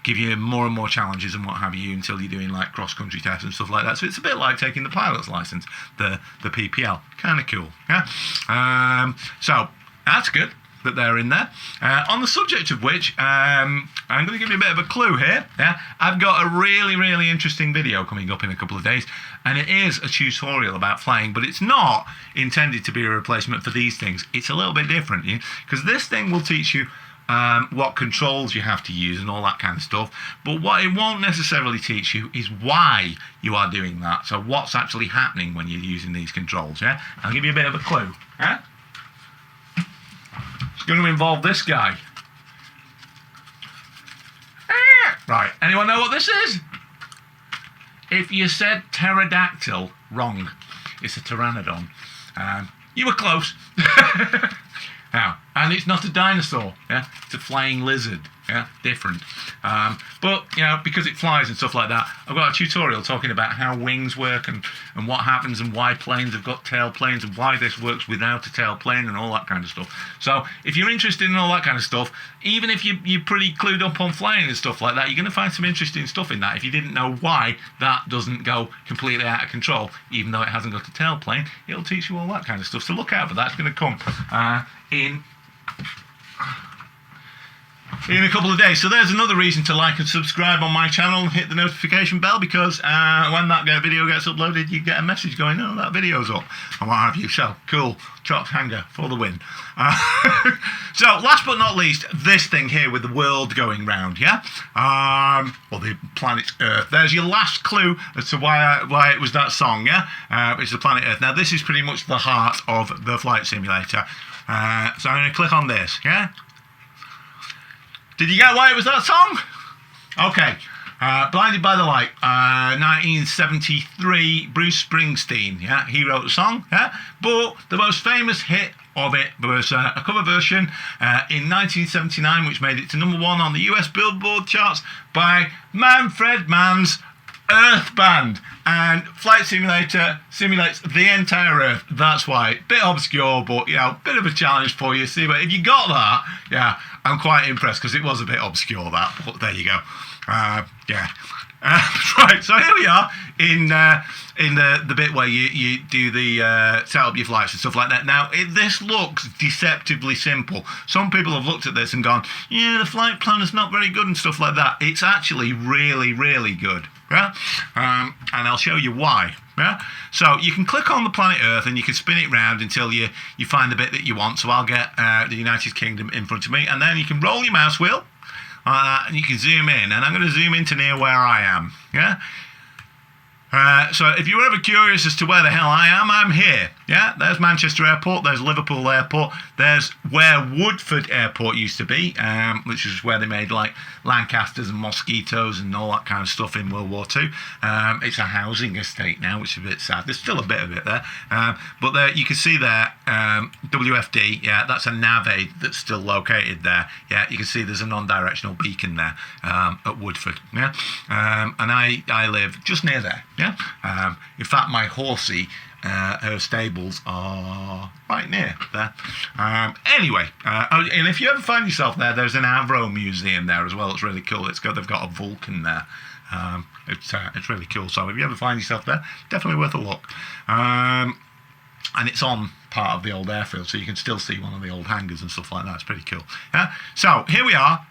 give you more and more challenges and what have you until you're doing like cross-country tests and stuff like that. So it's a bit like taking the pilot's license, the PPL. Kind of cool, yeah? So that's good that they're in there. On the subject of which, I'm going to give you a bit of a clue here. Yeah, I've got a really, really interesting video coming up in a couple of days, and it is a tutorial about flying, but it's not intended to be a replacement for these things. It's a little bit different, because this thing will teach you what controls you have to use and all that kind of stuff, but what it won't necessarily teach you is why you are doing that. So what's actually happening when you're using these controls. Yeah, I'll give you a bit of a clue. Yeah, it's going to involve this guy. Right, anyone know what this is? If you said pterodactyl, wrong. It's a pteranodon. You were close. Now, and it's not a dinosaur, yeah? It's a flying lizard, yeah? Different. But, because it flies and stuff like that, I've got a tutorial talking about how wings work and what happens and why planes have got tailplanes and why this works without a tailplane and all that kind of stuff. So, if you're interested in all that kind of stuff, even if you're pretty clued up on flying and stuff like that, you're going to find some interesting stuff in that. If you didn't know why that doesn't go completely out of control, even though it hasn't got a tailplane, it'll teach you all that kind of stuff. So look out for that. It's going to come in a couple of days. So there's another reason to like and subscribe on my channel and hit the notification bell, because when that video gets uploaded, you get a message going, oh, that video's up, and what have you. So cool. Chocks Hangar for the win. So last but not least, this thing here with the world going round, yeah? Or the planet Earth. There's your last clue as to why it was that song, yeah? It's the planet Earth. Now this is pretty much the heart of the flight simulator. So I'm going to click on this, yeah? Did you get why it was that song? Okay. Blinded by the Light, 1973, Bruce Springsteen, yeah? He wrote the song, yeah? But the most famous hit of it was a cover version in 1979, which made it to #1 on the US Billboard charts by Manfred Mann's Earth Band. And Flight Simulator simulates the entire Earth. That's why. Bit obscure, but, bit of a challenge for you. See, but if you got that, yeah, I'm quite impressed, because it was a bit obscure, that. But there you go. Yeah. Right, so here we are in the bit where you do the set up your flights and stuff like that. Now, this looks deceptively simple. Some people have looked at this and gone, yeah, the flight planner's not very good and stuff like that. It's actually really, really good. Yeah? And I'll show you why. Yeah? So you can click on the planet Earth and you can spin it round until you find the bit that you want. So I'll get the United Kingdom in front of me, and then you can roll your mouse wheel. And you can zoom in, and I'm going to zoom into near where I am. Yeah. So if you were ever curious as to where the hell I am, I'm here. Yeah, there's Manchester Airport, there's Liverpool Airport, there's where Woodford Airport used to be, which is where they made like Lancasters and mosquitoes and all that kind of stuff in World War II. It's a housing estate now, which is a bit sad. There's still a bit of it there, but there you can see there WFD. Yeah, that's a nav aid that's still located there. Yeah, you can see there's a non-directional beacon there at Woodford. Yeah, and I live just near there. Yeah, in fact, my horsey. Her stables are right near there. Anyway, and if you ever find yourself there, there's an Avro museum there as well. It's really cool. They've got a Vulcan there. It's really cool. So if you ever find yourself there, definitely worth a look. And it's on part of the old airfield, so you can still see one of the old hangars and stuff like that. It's pretty cool. Yeah. So here we are.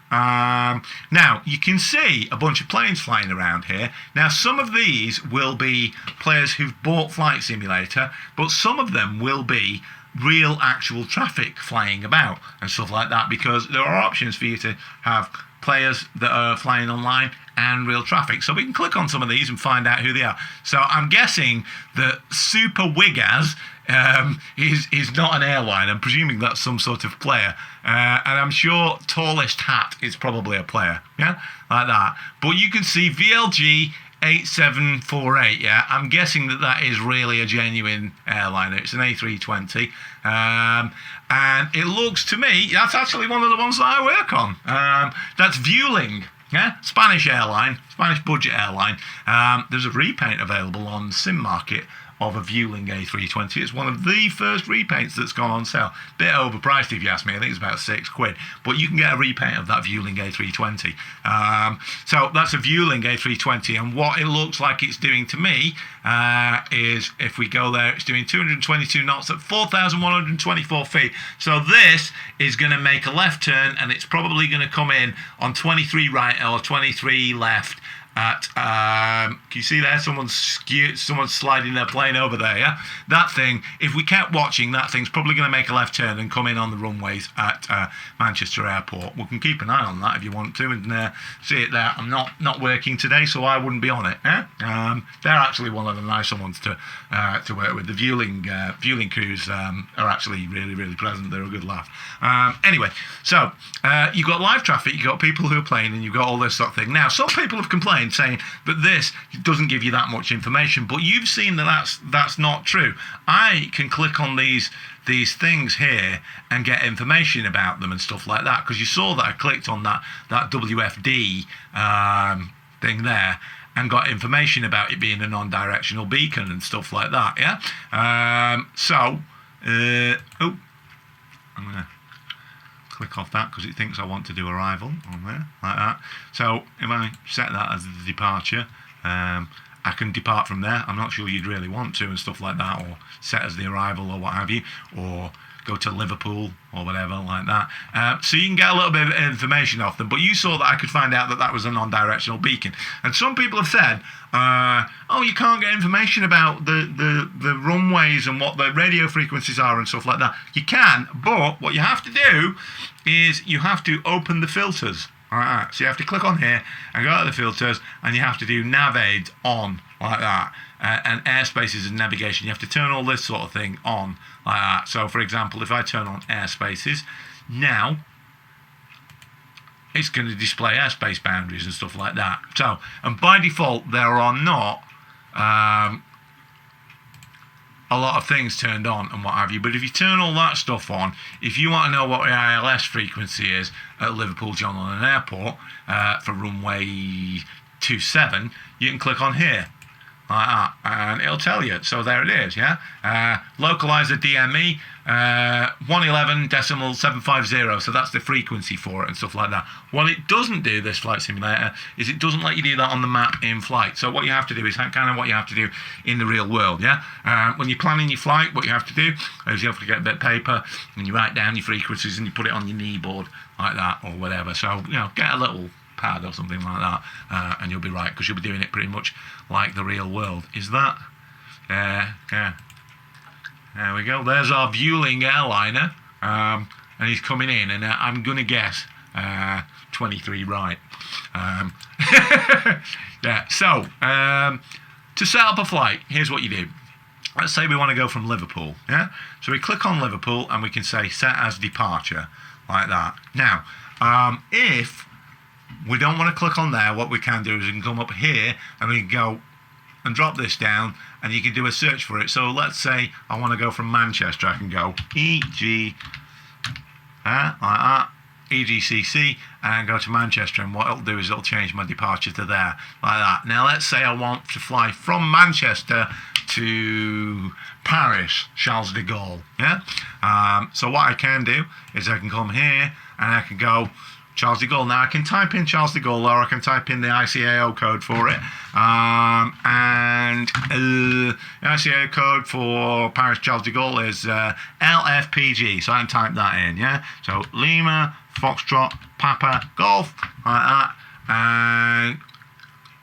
Now you can see a bunch of planes flying around here. Now some of these will be players who've bought Flight Simulator, but some of them will be real actual traffic flying about and stuff like that, because there are options for you to have players that are flying online and real traffic. So we can click on some of these and find out who they are. So I'm guessing that Super Wigaz is not an airline. I'm presuming that's some sort of player. And I'm sure Tallest Hat is probably a player. Yeah, like that. But you can see VLG 8748, yeah? I'm guessing that is really a genuine airliner. It's an A320. And it looks to me, that's actually one of the ones that I work on. That's Vueling, yeah? Spanish airline, Spanish budget airline. There's a repaint available on Sim Market of a Vueling A320. It's one of the first repaints that's gone on sale. Bit overpriced if you ask me. I think it's about £6, but you can get a repaint of that Vueling A320. So that's a Vueling A320, and what it looks like it's doing to me is, if we go there, it's doing 222 knots at 4,124 feet. So this is going to make a left turn, and it's probably going to come in on 23 right or 23 left at can you see there, someone's sliding their plane over there, yeah? That thing, if we kept watching, that thing's probably going to make a left turn and come in on the runways at Manchester Airport. We can keep an eye on that if you want to, and see it there. I'm not working today, so I wouldn't be on it, yeah? They're actually one of the nicer ones to work with. The Vueling crews are actually really, really pleasant. They're a good laugh. Anyway, so you've got live traffic, you've got people who are playing, and you've got all this sort of thing. Now, some people have complained saying that this doesn't give you that much information, but you've seen that's not true. I can click on these things here and get information about them and stuff like that, because you saw that I clicked on that WFD thing there and got information about it being a non-directional beacon and stuff like that, yeah? I'm gonna click off that because it thinks I want to do arrival on there, like that. So if I set that as the departure, I can depart from there. I'm not sure you'd really want to and stuff like that, or set as the arrival or what have you, or go to Liverpool or whatever like that. So you can get a little bit of information off them, but you saw that I could find out that was a non-directional beacon. And some people have said, oh, you can't get information about the runways and what the radio frequencies are and stuff like that. You can, but what you have to do is you have to open the filters. Alright, so you have to click on here and go out of the filters, and you have to do nav aids on like that, and airspaces and navigation. You have to turn all this sort of thing on like that. So for example, if I turn on airspaces now, it's going to display airspace boundaries and stuff like that. So, and by default there are not a lot of things turned on and what have you, but if you turn all that stuff on, if you want to know what the ILS frequency is at Liverpool John Lennon Airport for runway 27, you can click on here like that, and it'll tell you. So there it is, yeah? Localizer DME 111.750, so that's the frequency for it and stuff like that. What it doesn't do, this flight simulator, is it doesn't let you do that on the map in flight. So what you have to do is kind of what you have to do in the real world, yeah? When you're planning your flight, what you have to do is you have to get a bit of paper and you write down your frequencies and you put it on your knee board like that or whatever. So, you know, get a little pad or something like that, and you'll be right, because you'll be doing it pretty much like the real world. Is that? Yeah. There we go. There's our Vueling airliner, and he's coming in, and I'm going to guess 23 right. Yeah. So to set up a flight, here's what you do. Let's say we want to go from Liverpool. Yeah. So we click on Liverpool, and we can say set as departure like that. Now, if we don't want to click on there, what we can do is we can come up here and we can go and drop this down, and you can do a search for it. So let's say I want to go from Manchester. I can go EG, like that, EGCC, and go to Manchester, and what it'll do is it'll change my departure to there, like that. Now let's say I want to fly from Manchester to Paris, Charles de Gaulle, yeah? So what I can do is I can come here and I can go Charles de Gaulle. Now I can type in Charles de Gaulle, or I can type in the ICAO code for it, and the ICAO code for Paris Charles de Gaulle is LFPG, so I can type that in, yeah? So Lima, Foxtrot, Papa, Golf, like that, and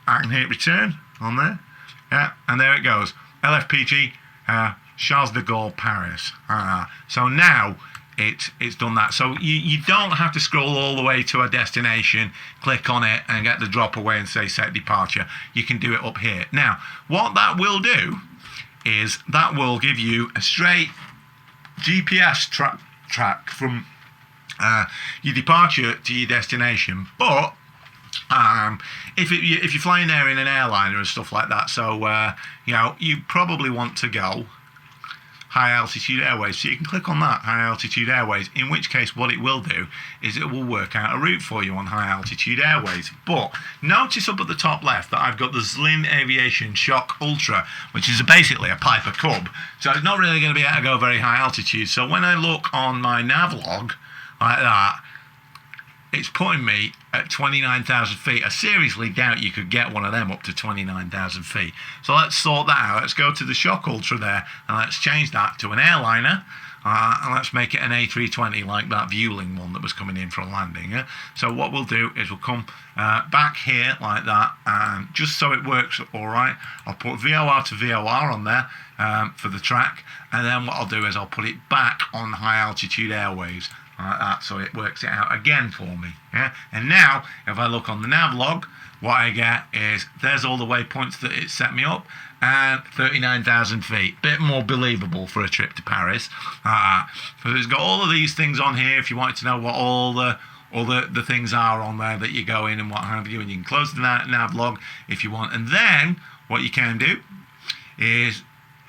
I can hit return on there, yeah, and there it goes, LFPG, Charles de Gaulle, Paris. So now, it's done that. So you don't have to scroll all the way to a destination, click on it and get the drop away and say set departure. You can do it up here. Now, what that will do is that will give you a straight GPS track from your departure to your destination. But if you're flying there in an airliner and stuff like that, so you probably want to go high altitude airways, so you can click on that, high altitude airways, in which case what it will do is it will work out a route for you on high altitude airways. But notice up at the top left that I've got the Zlin Aviation Shock Ultra, which is basically a Piper Cub, so it's not really going to be able to go very high altitude. So when I look on my nav log like that, it's putting me at 29,000 feet. I seriously doubt you could get one of them up to 29,000 feet. So let's sort that out. Let's go to the Shock Ultra there, and let's change that to an airliner. And let's make it an A320 like that Vueling one that was coming in for a landing. Yeah? So what we'll do is we'll come back here like that, and just so it works all right, I'll put VOR to VOR on there for the track, and then what I'll do is I'll put it back on high altitude airways like that, so it works it out again for me. Yeah. And now if I look on the nav log, what I get is there's all the waypoints that it set me up, and 39,000 feet. Bit more believable for a trip to Paris. So it's got all of these things on here if you wanted to know what all the things are on there that you go in and what have you, and you can close the nav log if you want. And then what you can do is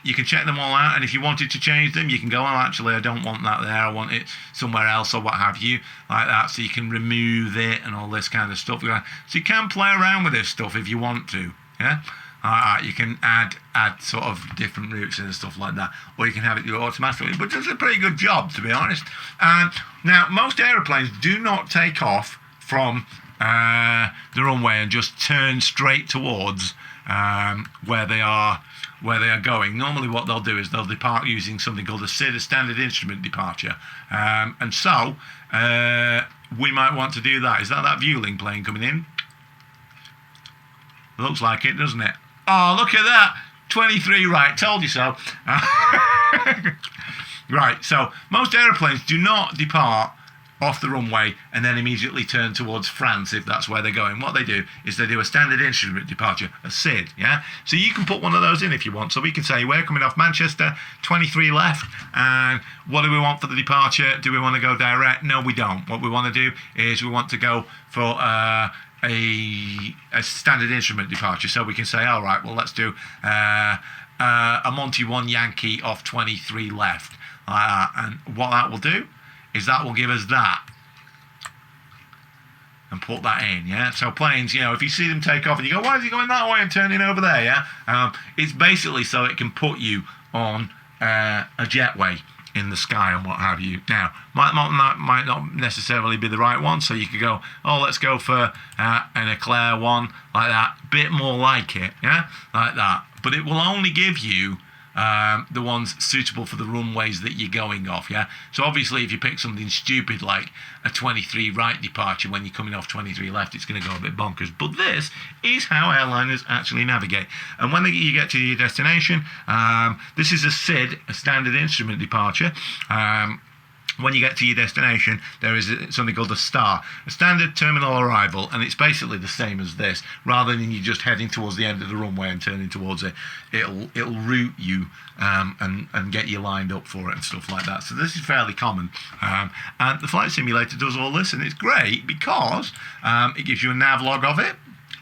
you can check them all out, and if you wanted to change them, you can go, oh, actually, I don't want that there, I want it somewhere else, or what have you, like that. So you can remove it and all this kind of stuff. So you can play around with this stuff if you want to, yeah? You can add sort of different routes and stuff like that, or you can have it do automatically, but it does a pretty good job, to be honest. Now, most aeroplanes do not take off from the runway and just turn straight towards where they are going. Normally what they'll do is they'll depart using something called a SID, a standard instrument departure. And so we might want to do that. Is that Vueling plane coming in? Looks like it, doesn't it? Oh, look at that. 23 right. Told you so. Right, so most aeroplanes do not depart off the runway and then immediately turn towards France if that's where they're going. What they do is they do a standard instrument departure, a SID, yeah? So you can put one of those in if you want. So we can say, we're coming off Manchester, 23 left, and what do we want for the departure? Do we want to go direct? No, we don't. What we want to do is we want to go for a standard instrument departure. So we can say, all right, well, let's do a Monty 1 Yankee off 23 left. And what that will do is that will give us that and put that in, yeah? So planes, if you see them take off and you go, why is he going that way and turning over there, yeah? It's basically so it can put you on a jetway in the sky and what have you. Now, might not necessarily be the right one, so you could go, oh, let's go for an Eclair one, like that, bit more like it, yeah? Like that. But it will only give you the ones suitable for the runways that you're going off, yeah? So obviously if you pick something stupid like a 23 right departure when you're coming off 23 left, it's going to go a bit bonkers. But this is how airliners actually navigate. And when you get to your destination, this is a SID, a standard instrument departure. When you get to your destination, there is something called a STAR, a standard terminal arrival, and it's basically the same as this. Rather than you just heading towards the end of the runway and turning towards it, it'll route you and get you lined up for it and stuff like that. So this is fairly common, and the flight simulator does all this, and it's great because it gives you a nav log of it,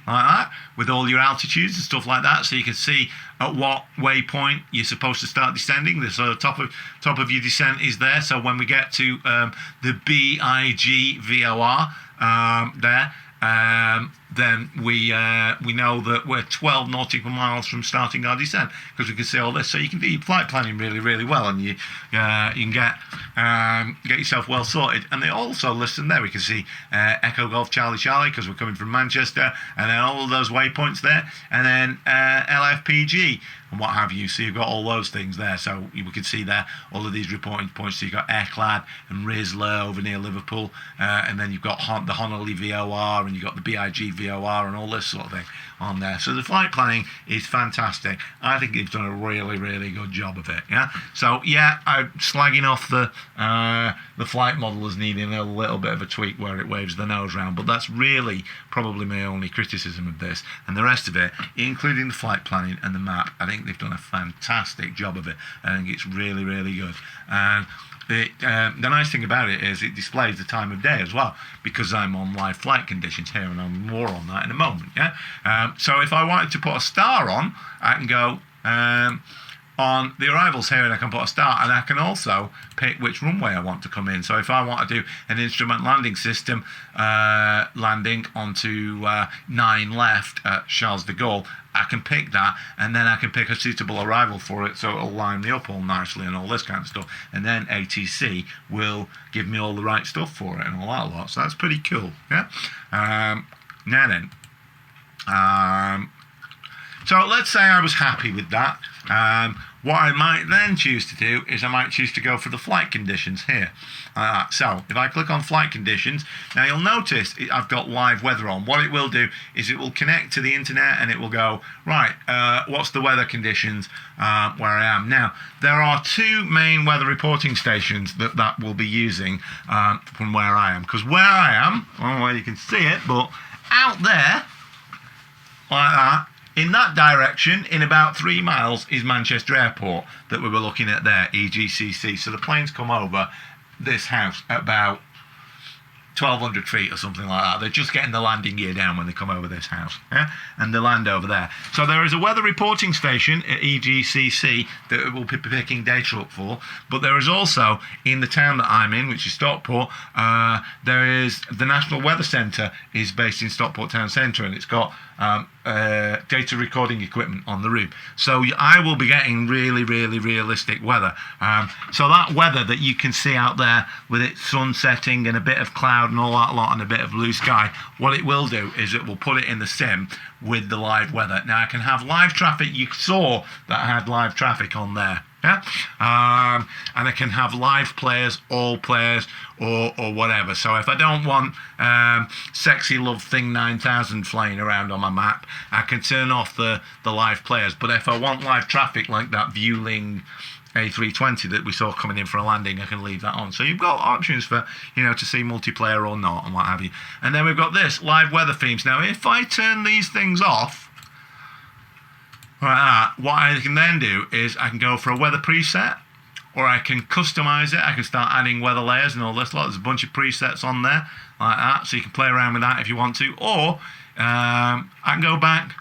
like that, with all your altitudes and stuff like that, so you can see at what waypoint you're supposed to start descending. The sort of top of your descent is there. So when we get to the BIG VOR there, then we know that we're 12 nautical miles from starting our descent, because we can see all this. So you can do your flight planning really, really well, and you can get yourself well sorted. And they also listen there. We can see Echo Golf Charlie Charlie, because we're coming from Manchester, and then all of those waypoints there, and then LFPG and what have you. So you've got all those things there. So we can see there all of these reporting points. So you've got Airclad and Risler over near Liverpool, and then you've got the Honolulu VOR, and you've got the BIG VOR and all this sort of thing on there. So the flight planning is fantastic. I think they've done a really, really good job of it. Yeah. So yeah, I'm slagging off the flight model as needing a little bit of a tweak where it waves the nose round, but that's really probably my only criticism of this. And the rest of it, including the flight planning and the map, I think they've done a fantastic job of it. I think it's really, really good. And the nice thing about it is it displays the time of day as well, because I'm on live flight conditions here, and I'm more on that in a moment. Yeah. So if I wanted to put a star on, I can go on the arrivals here, and I can put a star, and I can also pick which runway I want to come in. So if I want to do an instrument landing system landing onto 9 left at Charles de Gaulle, I can pick that, and then I can pick a suitable arrival for it, so it'll line me up all nicely and all this kind of stuff. And then ATC will give me all the right stuff for it and all that lot. So that's pretty cool. Yeah. Now then. So let's say I was happy with that. What I might then choose to do is I might choose to go for the flight conditions here. So if I click on flight conditions, now you'll notice I've got live weather on. What it will do is it will connect to the internet, and it will go, right, what's the weather conditions where I am. Now, there are 2 main weather reporting stations that we'll be using from where I am. Because where I am, I don't know where you can see it, but out there, like that, in that direction, in about 3 miles, is Manchester Airport that we were looking at there, EGCC. So the planes come over this house at about 1,200 feet or something like that. They're just getting the landing gear down when they come over this house, yeah? And they land over there. So there is a weather reporting station at EGCC that we'll be picking data up for, but there is also, in the town that I'm in, which is Stockport, there is the National Weather Centre is based in Stockport Town Centre, and it's got data recording equipment on the roof. So I will be getting really, really realistic weather. So that weather that you can see out there with its sun setting and a bit of cloud and all that lot and a bit of blue sky, what it will do is it will put it in the sim with the live weather. Now I can have live traffic. You saw that I had live traffic on there. Yeah, and I can have live players, all players, or whatever. So if I don't want Sexy Love Thing 9000 flying around on my map, I can turn off the live players. But if I want live traffic like that Vueling A320 that we saw coming in for a landing, I can leave that on. So you've got options for, to see multiplayer or not and what have you. And then we've got this, live weather themes. Now, if I turn these things off, what I can then do is I can go for a weather preset, or I can customize it. I can start adding weather layers and all this lot. There's a bunch of presets on there like that, so you can play around with that if you want to. Or I can go back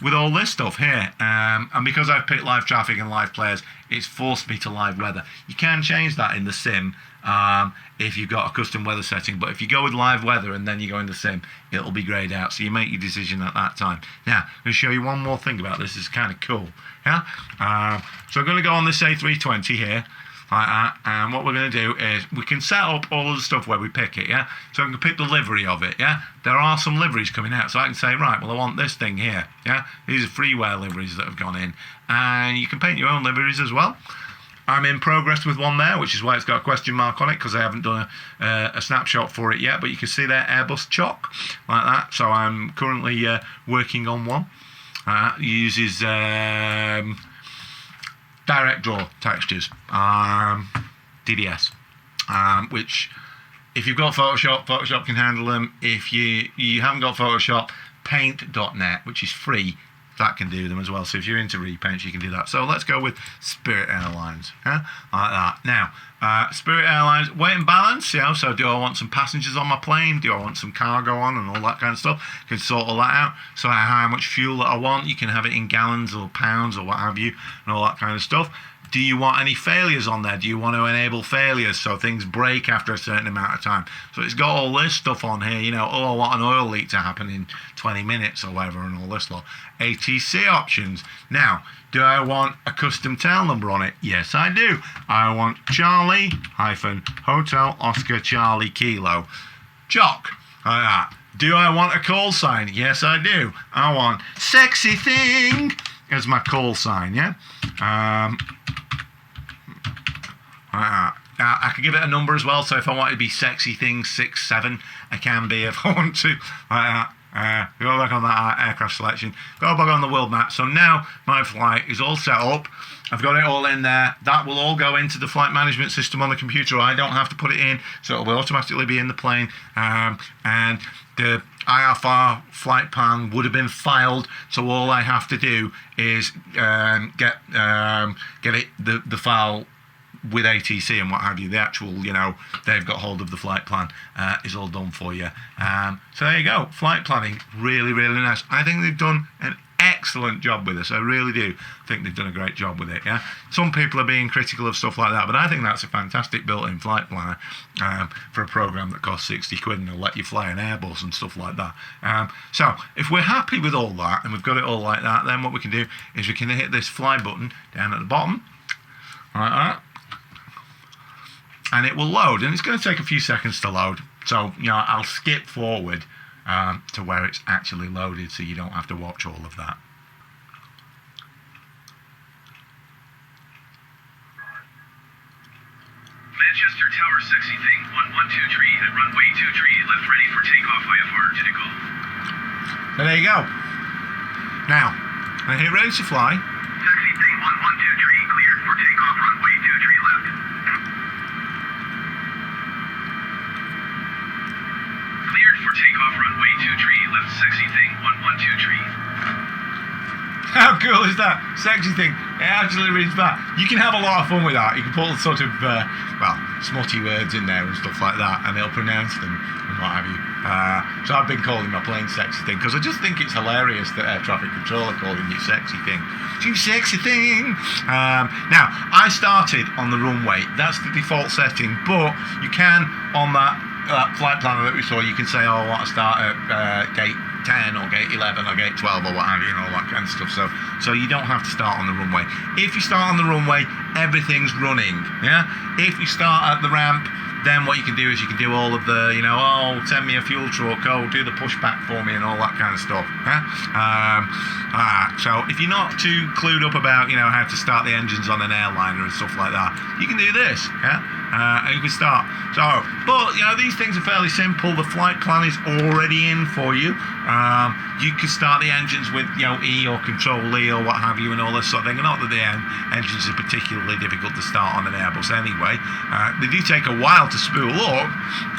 with all this stuff here. And because I've picked live traffic and live players, it's forced me to live weather. You can change that in the sim if you've got a custom weather setting, but if you go with live weather and then you go in the sim, it'll be greyed out, so you make your decision at that time. Now, I'm going to show you one more thing about this. It's kind of cool. Yeah. So I'm going to go on this A320 here, like that, and what we're going to do is we can set up all of the stuff where we pick it. Yeah. So I can pick the livery of it. Yeah. There are some liveries coming out, so I can say, right, well, I want this thing here. Yeah. These are freeware liveries that have gone in, and you can paint your own liveries as well. I'm in progress with one there, which is why it's got a question mark on it, because I haven't done a snapshot for it yet. But you can see there, Airbus Chock, like that. So I'm currently working on one. Uses direct draw textures, DDS, which if you've got Photoshop, Photoshop can handle them. If you haven't got Photoshop, paint.net, which is free, that can do them as well. So if you're into repaints, you can do that. So let's go with Spirit Airlines, like that. Now, Spirit Airlines, weight and balance, so do I want some passengers on my plane? Do I want some cargo on and all that kind of stuff? You can sort all that out. So how much fuel that I want, you can have it in gallons or pounds or what have you, and all that kind of stuff. Do you want any failures on there? Do you want to enable failures so things break after a certain amount of time? So it's got all this stuff on here, I want an oil leak to happen in 20 minutes or whatever and all this lot. ATC options. Now, do I want a custom tail number on it? Yes, I do. I want Charlie-Hotel Oscar Charlie Kilo. Chock. Like that. Do I want a call sign? Yes, I do. I want Sexy Thing as my call sign, yeah? I can give it a number as well, so if I want it to be Sexy Thing 67, I can be if I want to. Go back on that aircraft selection. Go back on the world map. So now my flight is all set up. I've got it all in there. That will all go into the flight management system on the computer. I don't have to put it in, so it will automatically be in the plane. And the IFR flight plan would have been filed, so all I have to do is get it the file with ATC and what have you. The actual, they've got hold of the flight plan is all done for you. So there you go. Flight planning, really, really nice. I think they've done an excellent job with this. I really do think they've done a great job with it. Yeah, some people are being critical of stuff like that, but I think that's a fantastic built-in flight planner for a program that costs 60 quid and will let you fly an Airbus and stuff like that. So if we're happy with all that and we've got it all like that, then what we can do is we can hit this fly button down at the bottom, like that, and it will load, and it's going to take a few seconds to load. So I'll skip forward to where it's actually loaded, so you don't have to watch all of that. Manchester Tower sexy thing 1123 at runway 23 left ready for takeoff IFR Tickle. So there you go. Now, I hit ready to fly. Taxi thing 1123 cleared for takeoff runway 23 left. Cleared for takeoff runway 23 left sexy thing 1123. How cool is that? Sexy thing. It actually reads back. You can have a lot of fun with that. You can put sort of, smutty words in there and stuff like that, and it'll pronounce them and what have you. So I've been calling my plane sexy thing because I just think it's hilarious that air traffic control are calling it sexy thing. You sexy thing. Now, I started on the runway. That's the default setting, but you can, on that flight planner that we saw, you can say, I want to start at gate 10 or gate 11 or gate 12 or what have you, and all that kind of stuff. So you don't have to start on the runway. If you start on the runway, everything's running. Yeah. If you start at the ramp, then what you can do is you can do all of the, send me a fuel truck, do the pushback for me and all that kind of stuff. Yeah? So if you're not too clued up about, how to start the engines on an airliner and stuff like that, you can do this. Yeah. And you can start. But these things are fairly simple. The flight plan is already in for you. You can start the engines with E or Control E or what have you and all this sort of thing. Not that the engines are particularly difficult to start on an Airbus anyway. They do take a while to spool up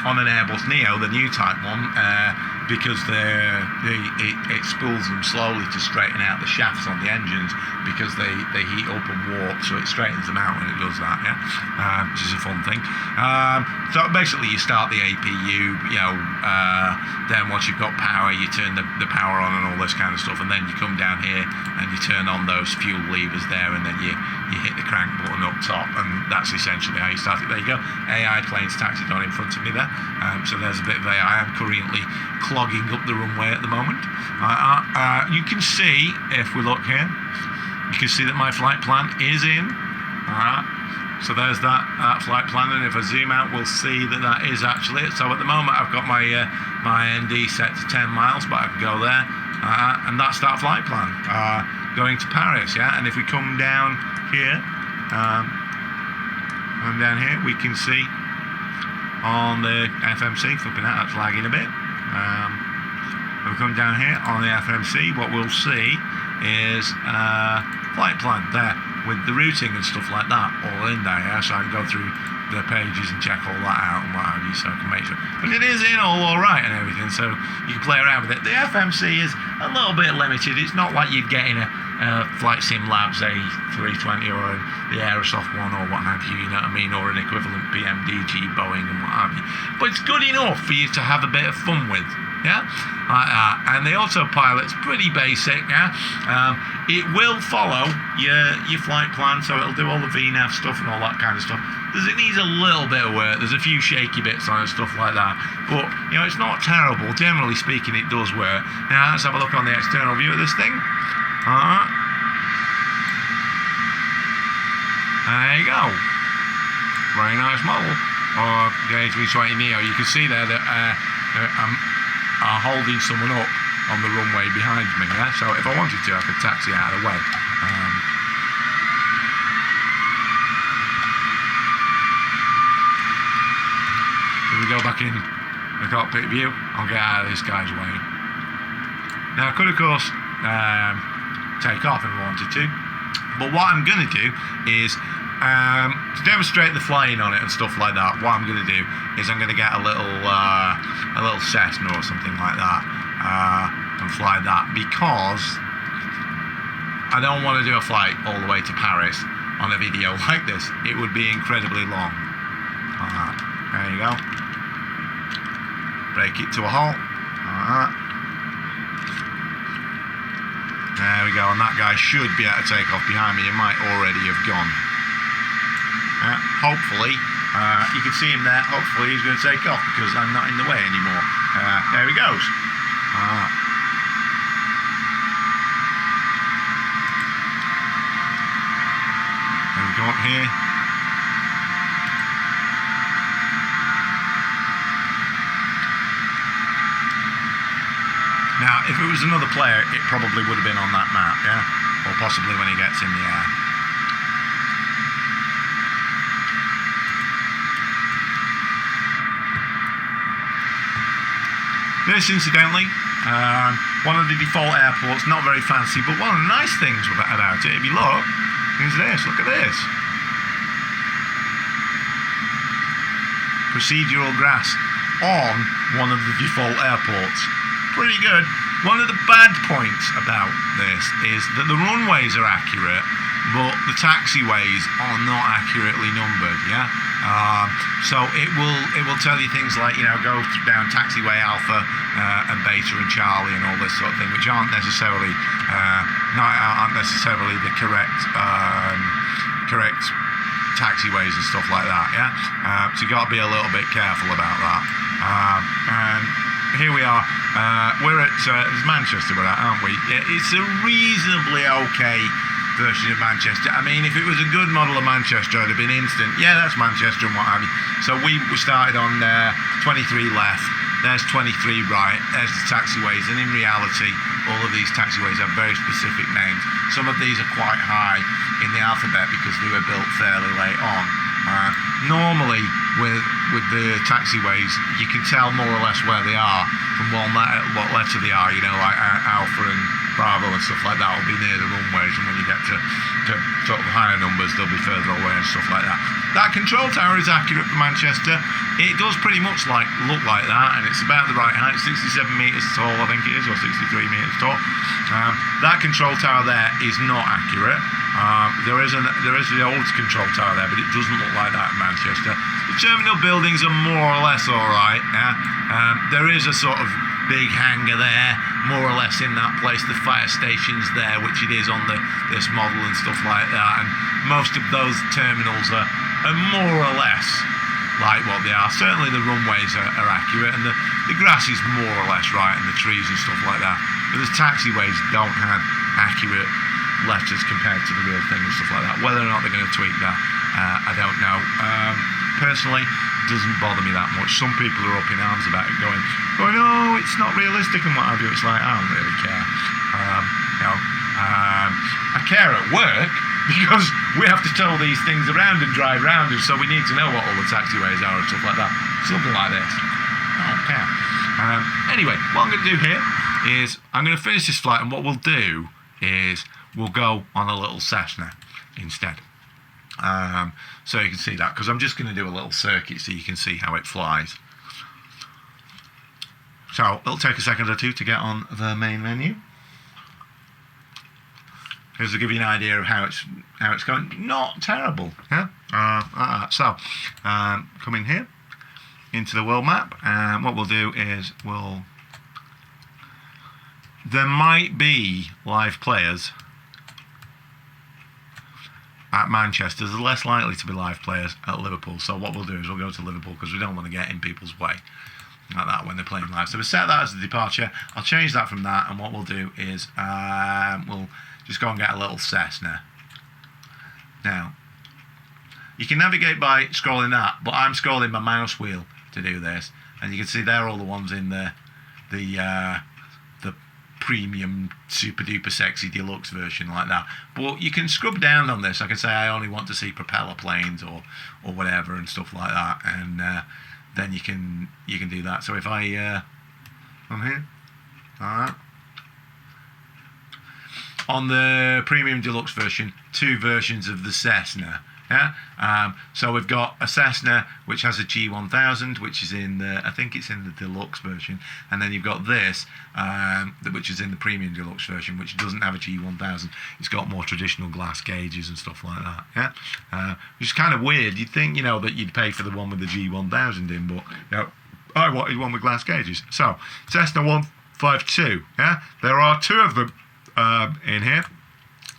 on an Airbus Neo, the new type one, because it spools them slowly to straighten out the shafts on the engines because they heat up and warp, so it straightens them out when it does that. Yeah, which is a fun thing. So basically, you start the APU. Then once you've got power, you turn the power on and all this kind of stuff, and then you come down here and you turn on those fuel levers there, and then you hit the crank button up top, and that's essentially how you start it. There you go. AI plane's taxied on in front of me there. So there's a bit of AI. I'm currently clogging up the runway at the moment. You can see, if we look here, you can see that my flight plan is in. So there's that flight plan, and if I zoom out, we'll see that is actually it. So at the moment, I've got my ND set to 10 miles, but I can go there, and that's that flight plan going to Paris. Yeah, and if we come down here, we can see on the FMC, flipping out, that's lagging a bit. If we come down here on the FMC, what we'll see is flight plan there with the routing and stuff like that all in there. Yeah? So I can go through the pages and check all that out and what have you, so I can make sure. But it is in all right and everything, so you can play around with it. The FMC is a little bit limited. It's not like you'd get in a Flight Sim Labs A320 or the Aerosoft one or what have you, you know what I mean, or an equivalent PMDG Boeing and what have you. But it's good enough for you to have a bit of fun with. Yeah, and the autopilot's pretty basic. Yeah, it will follow your flight plan, so it'll do all the VNAV stuff and all that kind of stuff. It needs a little bit of work. There's a few shaky bits on it, stuff like that. But it's not terrible. Generally speaking, it does work. Now let's have a look on the external view of this thing. There you go. Very nice model. Or the A320 Neo. You can see there that I'm holding someone up on the runway behind me. Yeah? So if I wanted to, I could taxi out of the way. If we go back in the cockpit view, I'll get out of this guy's way. Now I could, of course, take off if I wanted to, but what I'm going to do is, to demonstrate the flying on it and stuff like that, what I'm going to do is I'm going to get a little Cessna or something like that, and fly that, because I don't want to do a flight all the way to Paris on a video like this. It would be incredibly long. There you go. Brake it to a halt. There we go, and that guy should be able to take off behind me. He might already have gone. Hopefully, you can see him there. Hopefully he's going to take off because I'm not in the way anymore. There he goes. There we go up here. Now, if it was another player, it probably would have been on that map, yeah? Or possibly when he gets in the air. This, incidentally, one of the default airports, not very fancy, but one of the nice things about it, if you look, is this. Look at this. Procedural grass on one of the default airports. Pretty good. One of the bad points about this is that the runways are accurate, but the taxiways are not accurately numbered. Yeah. So it will tell you things like, go down taxiway Alpha and Beta and Charlie and all this sort of thing, which aren't necessarily the correct taxiways and stuff like that. Yeah. So you got to be a little bit careful about that. And here we are. We're at Manchester, aren't we? It's a reasonably okay version of Manchester. I mean, if it was a good model of Manchester, it'd have been instant. Yeah, that's Manchester and what have you. So we started on 23 left. There's 23 right. There's the taxiways. And in reality, all of these taxiways have very specific names. Some of these are quite high in the alphabet because they were built fairly late on. Normally, with the taxiways, you can tell more or less where they are from what letter they are. Like Alpha and Bravo and stuff like that will be near the runways, and when you get to sort of higher numbers, they'll be further away and stuff like that. That control tower is accurate for Manchester. It does pretty much look like that, and it's about the right height, 67 metres tall, I think it is, or 63 metres tall. That control tower there is not accurate. There is the old control tower there, but it doesn't look like that in Manchester. The terminal buildings are more or less all right. There is a sort of big hangar there, more or less in that place. The fire station's there, which it is on this model and stuff like that. And most of those terminals are more or less like what they are. Certainly the runways are accurate, and the grass is more or less right, and the trees and stuff like that. But the taxiways don't have accurate letters compared to the real thing and stuff like that. Whether or not they're going to tweak that, I don't know. Personally, it doesn't bother me that much. Some people are up in arms about it, going, no, it's not realistic and what have you. It's like, I don't really care. I care at work because we have to tow these things around and drive around, and so we need to know what all the taxiways are and stuff like that. Something like this. I don't care. Anyway, what I'm going to do here is I'm going to finish this flight, and what we'll do is we'll go on a little Cessna instead. So you can see that, because I'm just going to do a little circuit so you can see how it flies. So it'll take a second or two to get on the main menu. Here's to give you an idea of how it's going. Not terrible, yeah. Come in here into the world map, and what we'll do is there might be live players at Manchester. There's less likely to be live players at Liverpool. So what we'll do is we'll go to Liverpool because we don't want to get in people's way like that when they're playing live. So we'll set that as the departure. I'll change that from that, and what we'll do is we'll just go and get a little Cessna. Now, you can navigate by scrolling that, but I'm scrolling my mouse wheel to do this, and you can see they're all the ones in the premium super duper sexy deluxe version like that. But you can scrub down on this. I can say I only want to see propeller planes or whatever and stuff like that, and then you can do that. So if I on here, alright, on the Premium Deluxe version, 2 versions of the Cessna. Yeah, so we've got a Cessna which has a G1000, which is in the, I think it's in the deluxe version, and then you've got this, which is in the Premium Deluxe version, which doesn't have a G1000. It's got more traditional glass gauges and stuff like that. Yeah, which is kind of weird. You'd think, that you'd pay for the one with the G1000 in, but I wanted one with glass gauges. So Cessna 152. Yeah, there are 2 of them in here.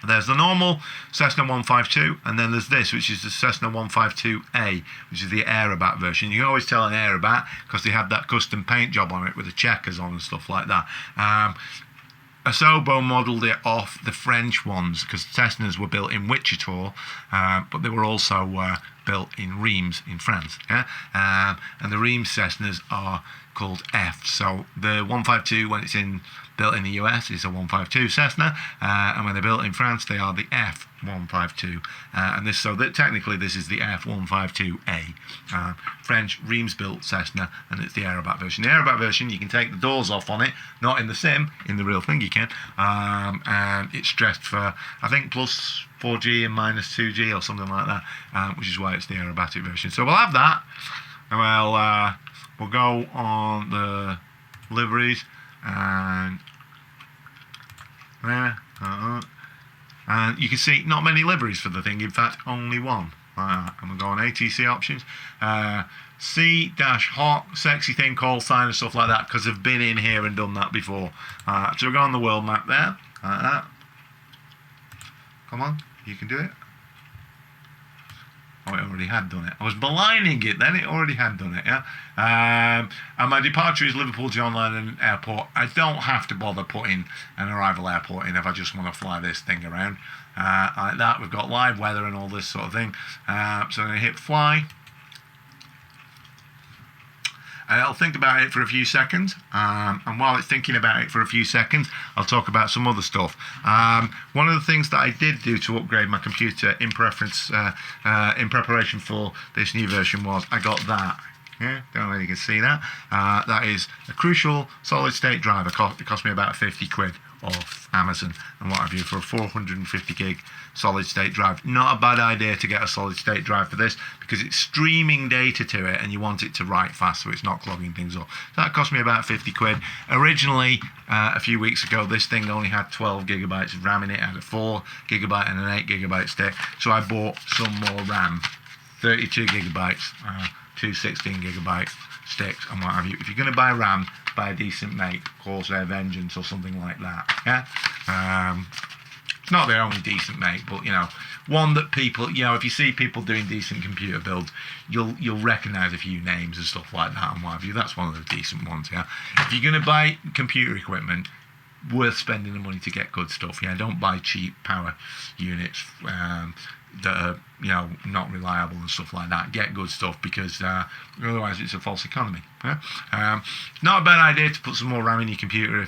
There's the normal Cessna 152, and then there's this, which is the Cessna 152A, which is the Aerobat version. You can always tell an Aerobat because they have that custom paint job on it with the checkers on and stuff like that. Asobo modelled it off the French ones because Cessnas were built in Wichita, but they were also built in Reims in France. Yeah? And the Reims Cessnas are called F. So the 152, when it's built in the US, is a 152 Cessna, and when they're built in France, they are the F152. Technically this is the F152A, French Reims-built Cessna, and it's the Aerobat version. The Aerobat version, you can take the doors off on it, not in the sim, in the real thing you can, and it's stressed for, I think, plus 4G and minus 2G or something like that, which is why it's the aerobatic version. So we'll have that, and we'll go on the liveries, and there, and you can see not many liveries for the thing, in fact only one. And we'll go on ATC options, C-hot, sexy thing, call sign and stuff like that, because I've been in here and done that before. So we'll go on the world map there, like that. Come on, you can do it. Oh, it already had done it. I was maligning it then, it already had done it, yeah? And my departure is Liverpool John Lennon Airport. I don't have to bother putting an arrival airport in if I just want to fly this thing around. Like that, we've got live weather and all this sort of thing. So I'm going to hit fly. And I'll think about it for a few seconds, and while it's thinking about it for a few seconds, I'll talk about some other stuff. One of the things that I did do to upgrade my computer in preparation for this new version was I got that. Yeah, don't know if you can see that. That is a Crucial solid state drive. It cost me about 50 quid off Amazon and what have you for a 450 gig solid state drive. Not a bad idea to get a solid state drive for this because it's streaming data to it and you want it to write fast so it's not clogging things up. So that cost me about 50 quid. Originally, a few weeks ago, this thing only had 12 gigabytes of RAM in it. It had a 4 gigabyte and an 8 gigabyte stick. So I bought some more RAM, 32 gigabytes, 2 16 gigabyte sticks and what have you. If you're going to buy RAM, buy a decent make, Corsair Vengeance or something like that. Yeah. It's not their only decent make, but one that people, if you see people doing decent computer builds, you'll recognise a few names and stuff like that and what have you. That's one of the decent ones. Yeah. If you're going to buy computer equipment, worth spending the money to get good stuff. Yeah. Don't buy cheap power units that are not reliable and stuff like that. Get good stuff because otherwise it's a false economy. Yeah? Not a bad idea to put some more RAM in your computer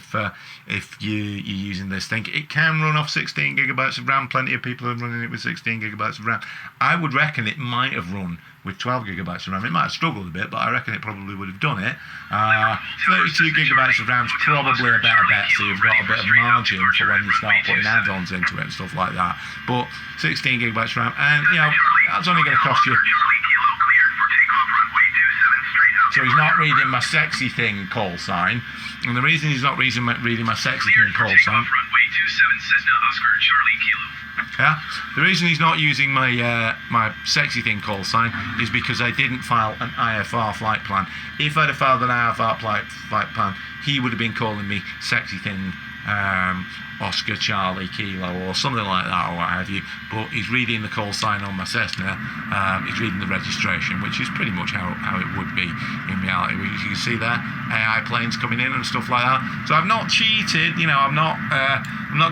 if you're using this thing. It can run off 16 gigabytes of RAM. Plenty of people are running it with 16 gigabytes of RAM. I would reckon it might have run with 12 gigabytes of RAM. It might have struggled a bit, but I reckon it probably would have done it. 32 gigabytes of RAM is probably a better bet, so you've got a bit of margin for when you start putting add-ons into it and stuff like that. But 16 gigabytes of RAM, and that's only going to cost you. So he's not reading my sexy thing call sign, and the reason he's not reading my sexy thing call sign. Yeah, the reason he's not using my my sexy thing call sign is because I didn't file an IFR flight plan. If I'd have filed an IFR flight plan, he would have been calling me sexy thing Oscar Charlie Kilo or something like that or what have you, but he's reading the call sign on my Cessna. He's reading the registration, which is pretty much how it would be in reality. You can see there AI planes coming in and stuff like that. So I've not cheated, I'm not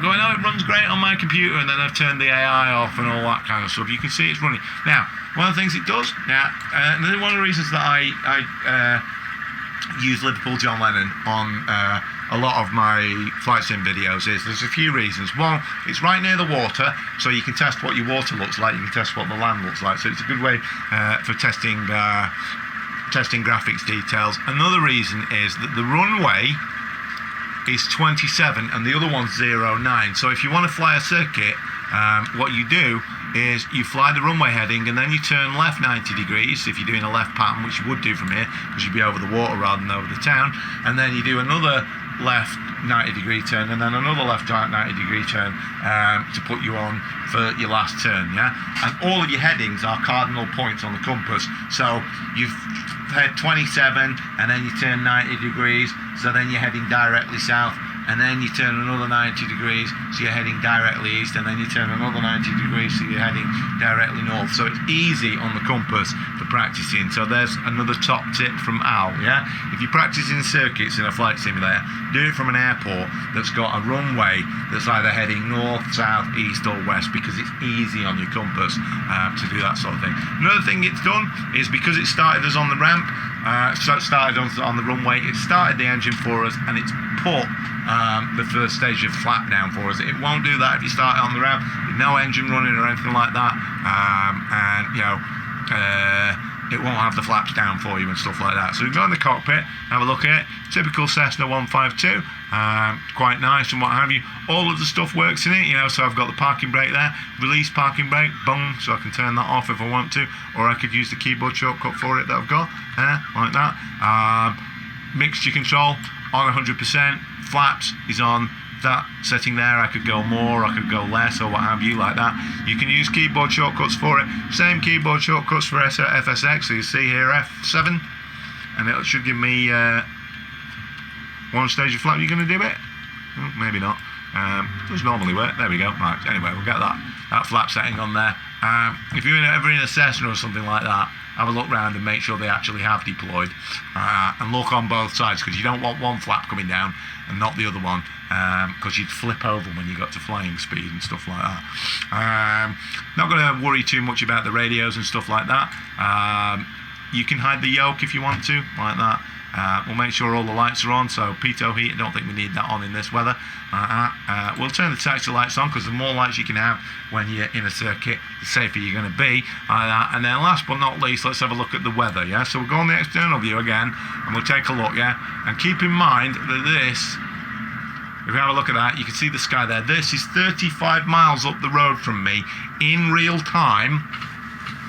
going, oh, it runs great on my computer and then I've turned the AI off and all that kind of stuff. You can see it's running. Now, one of the things it does, and one of the reasons that I use Liverpool John Lennon on a lot of my flight sim videos is there's a few reasons. One, it's right near the water, so you can test what your water looks like, you can test what the land looks like, so it's a good way for testing graphics details. Another reason is that the runway is 27 and the other one's 09. So if you want to fly a circuit, what you do is you fly the runway heading and then you turn left 90 degrees if you're doing a left pattern, which you would do from here because you'd be over the water rather than over the town, and then you do another left 90 degree turn and then another left 90 degree turn to put you on for your last turn, yeah? And all of your headings are cardinal points on the compass. So you've head 27 and then you turn 90 degrees, so then you're heading directly south, and then you turn another 90 degrees, so you're heading directly east, and then you turn another 90 degrees, so you're heading directly north. So it's easy on the compass for practicing. So there's another top tip from Al, yeah? If you're practicing circuits in a flight simulator, do it from an airport that's got a runway that's either heading north, south, east or west, because it's easy on your compass to do that sort of thing. Another thing it's done is because it started us on the ramp, so it started on the runway, it started the engine for us and it's put the first stage of flap down for us. It won't do that if you start it on the ramp with no engine running or anything like that, and you know, it won't have the flaps down for you and stuff like that. So we go in the cockpit, have a look at it. Typical Cessna 152, quite nice and what have you. All of the stuff works in it, you know. So I've got the parking brake there, release parking brake, boom, so I can turn that off if I want to, or I could use the keyboard shortcut for it that I've got there, like that. Mixture control on 100%. Flaps is on that setting there. I could go more, I could go less, or what have you, like that. You can use keyboard shortcuts for it. Same keyboard shortcuts for FSX. So you see here F7, and it should give me one stage of flap. You're going to do it? Well, maybe not. Does normally work. There we go. Right. Anyway, we'll get that flap setting on there. If you're ever in a Cessna or something like that, have a look round and make sure they actually have deployed, and look on both sides, because you don't want one flap coming down and not the other one, because you'd flip over when you got to flying speed and stuff like that. Not going to worry too much about the radios and stuff like that. You can hide the yoke if you want to, like that. We'll make sure all the lights are on, so pitot heat, I don't think we need that on in this weather. We'll turn the taxi lights on, because the more lights you can have when you're in a circuit, the safer you're going to be. And then last but not least, let's have a look at the weather, yeah? So we'll go on the external view again, and we'll take a look, yeah? And keep in mind that this, if you have a look at that, you can see the sky there. This is 35 miles up the road from me in real time,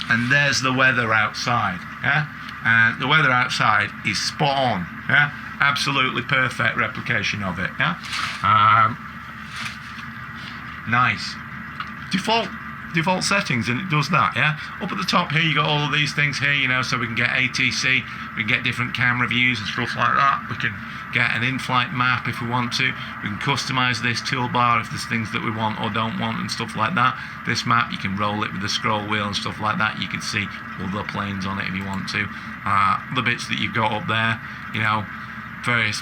and there's the weather outside, yeah? And the weather outside is spot on, yeah? Absolutely perfect replication of it, yeah? Nice. Default settings, and it does that, yeah? Up at the top here, you got all of these things here, you know, so we can get ATC, we can get different camera views and stuff like that. We can get an in-flight map if we want to. We can customize this toolbar if there's things that we want or don't want and stuff like that. This map, you can roll it with the scroll wheel and stuff like that. You can see all the planes on it if you want to. The bits that you've got up there, you know, various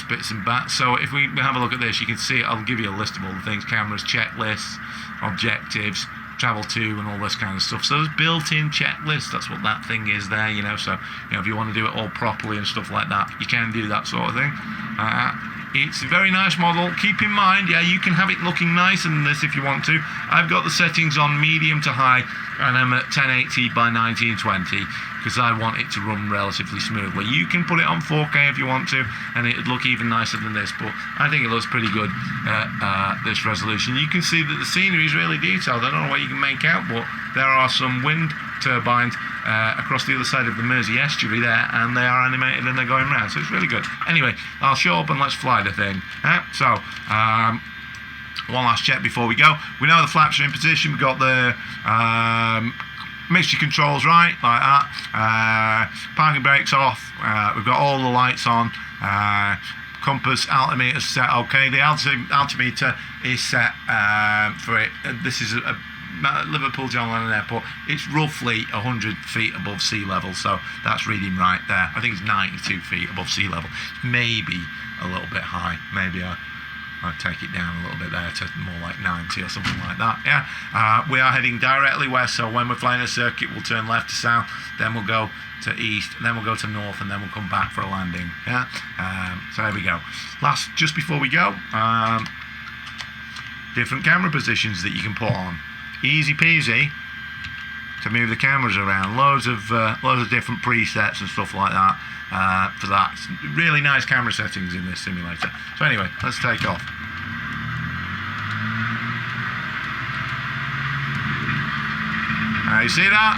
bits and bats. So if we have a look at this, you can see, I'll give you a list of all the things: cameras, checklists, objectives, travel to, and all this kind of stuff. So there's built-in checklists. That's what that thing is there, you know. So, you know, if you want to do it all properly and stuff like that, you can do that sort of thing. It's a very nice model. Keep in mind, yeah, you can have it looking nicer than this if you want to. I've got the settings on medium to high, and I'm at 1080 by 1920 because I want it to run relatively smoothly. You can put it on 4K if you want to, and it'd look even nicer than this, but I think it looks pretty good at this resolution. You can see that the scenery is really detailed. I don't know what you can make out, but there are some wind turbines across the other side of the Mersey estuary there, and they are animated and they're going round, so it's really good. Anyway, I'll show up and let's fly the thing. One last check before we go. We know the flaps are in position. We've got the mixture controls right, like that. Parking brakes off. We've got all the lights on. Compass altimeter set okay. The altimeter is set for it. This is a Liverpool John Lennon Airport. It's roughly 100 feet above sea level, so that's reading right there. I think it's 92 feet above sea level. Maybe a little bit high. Maybe I'd take it down a little bit there to more like 90 or something like that. Yeah, we are heading directly west, so when we're flying a circuit, we'll turn left to south, then we'll go to east, and then we'll go to north, and then we'll come back for a landing. Yeah, so there we go. Just before we go, different camera positions that you can put on. Easy peasy. to move the cameras around. Loads of different presets and stuff like that for that. Really nice camera settings in this simulator. So anyway, let's take off. You see that?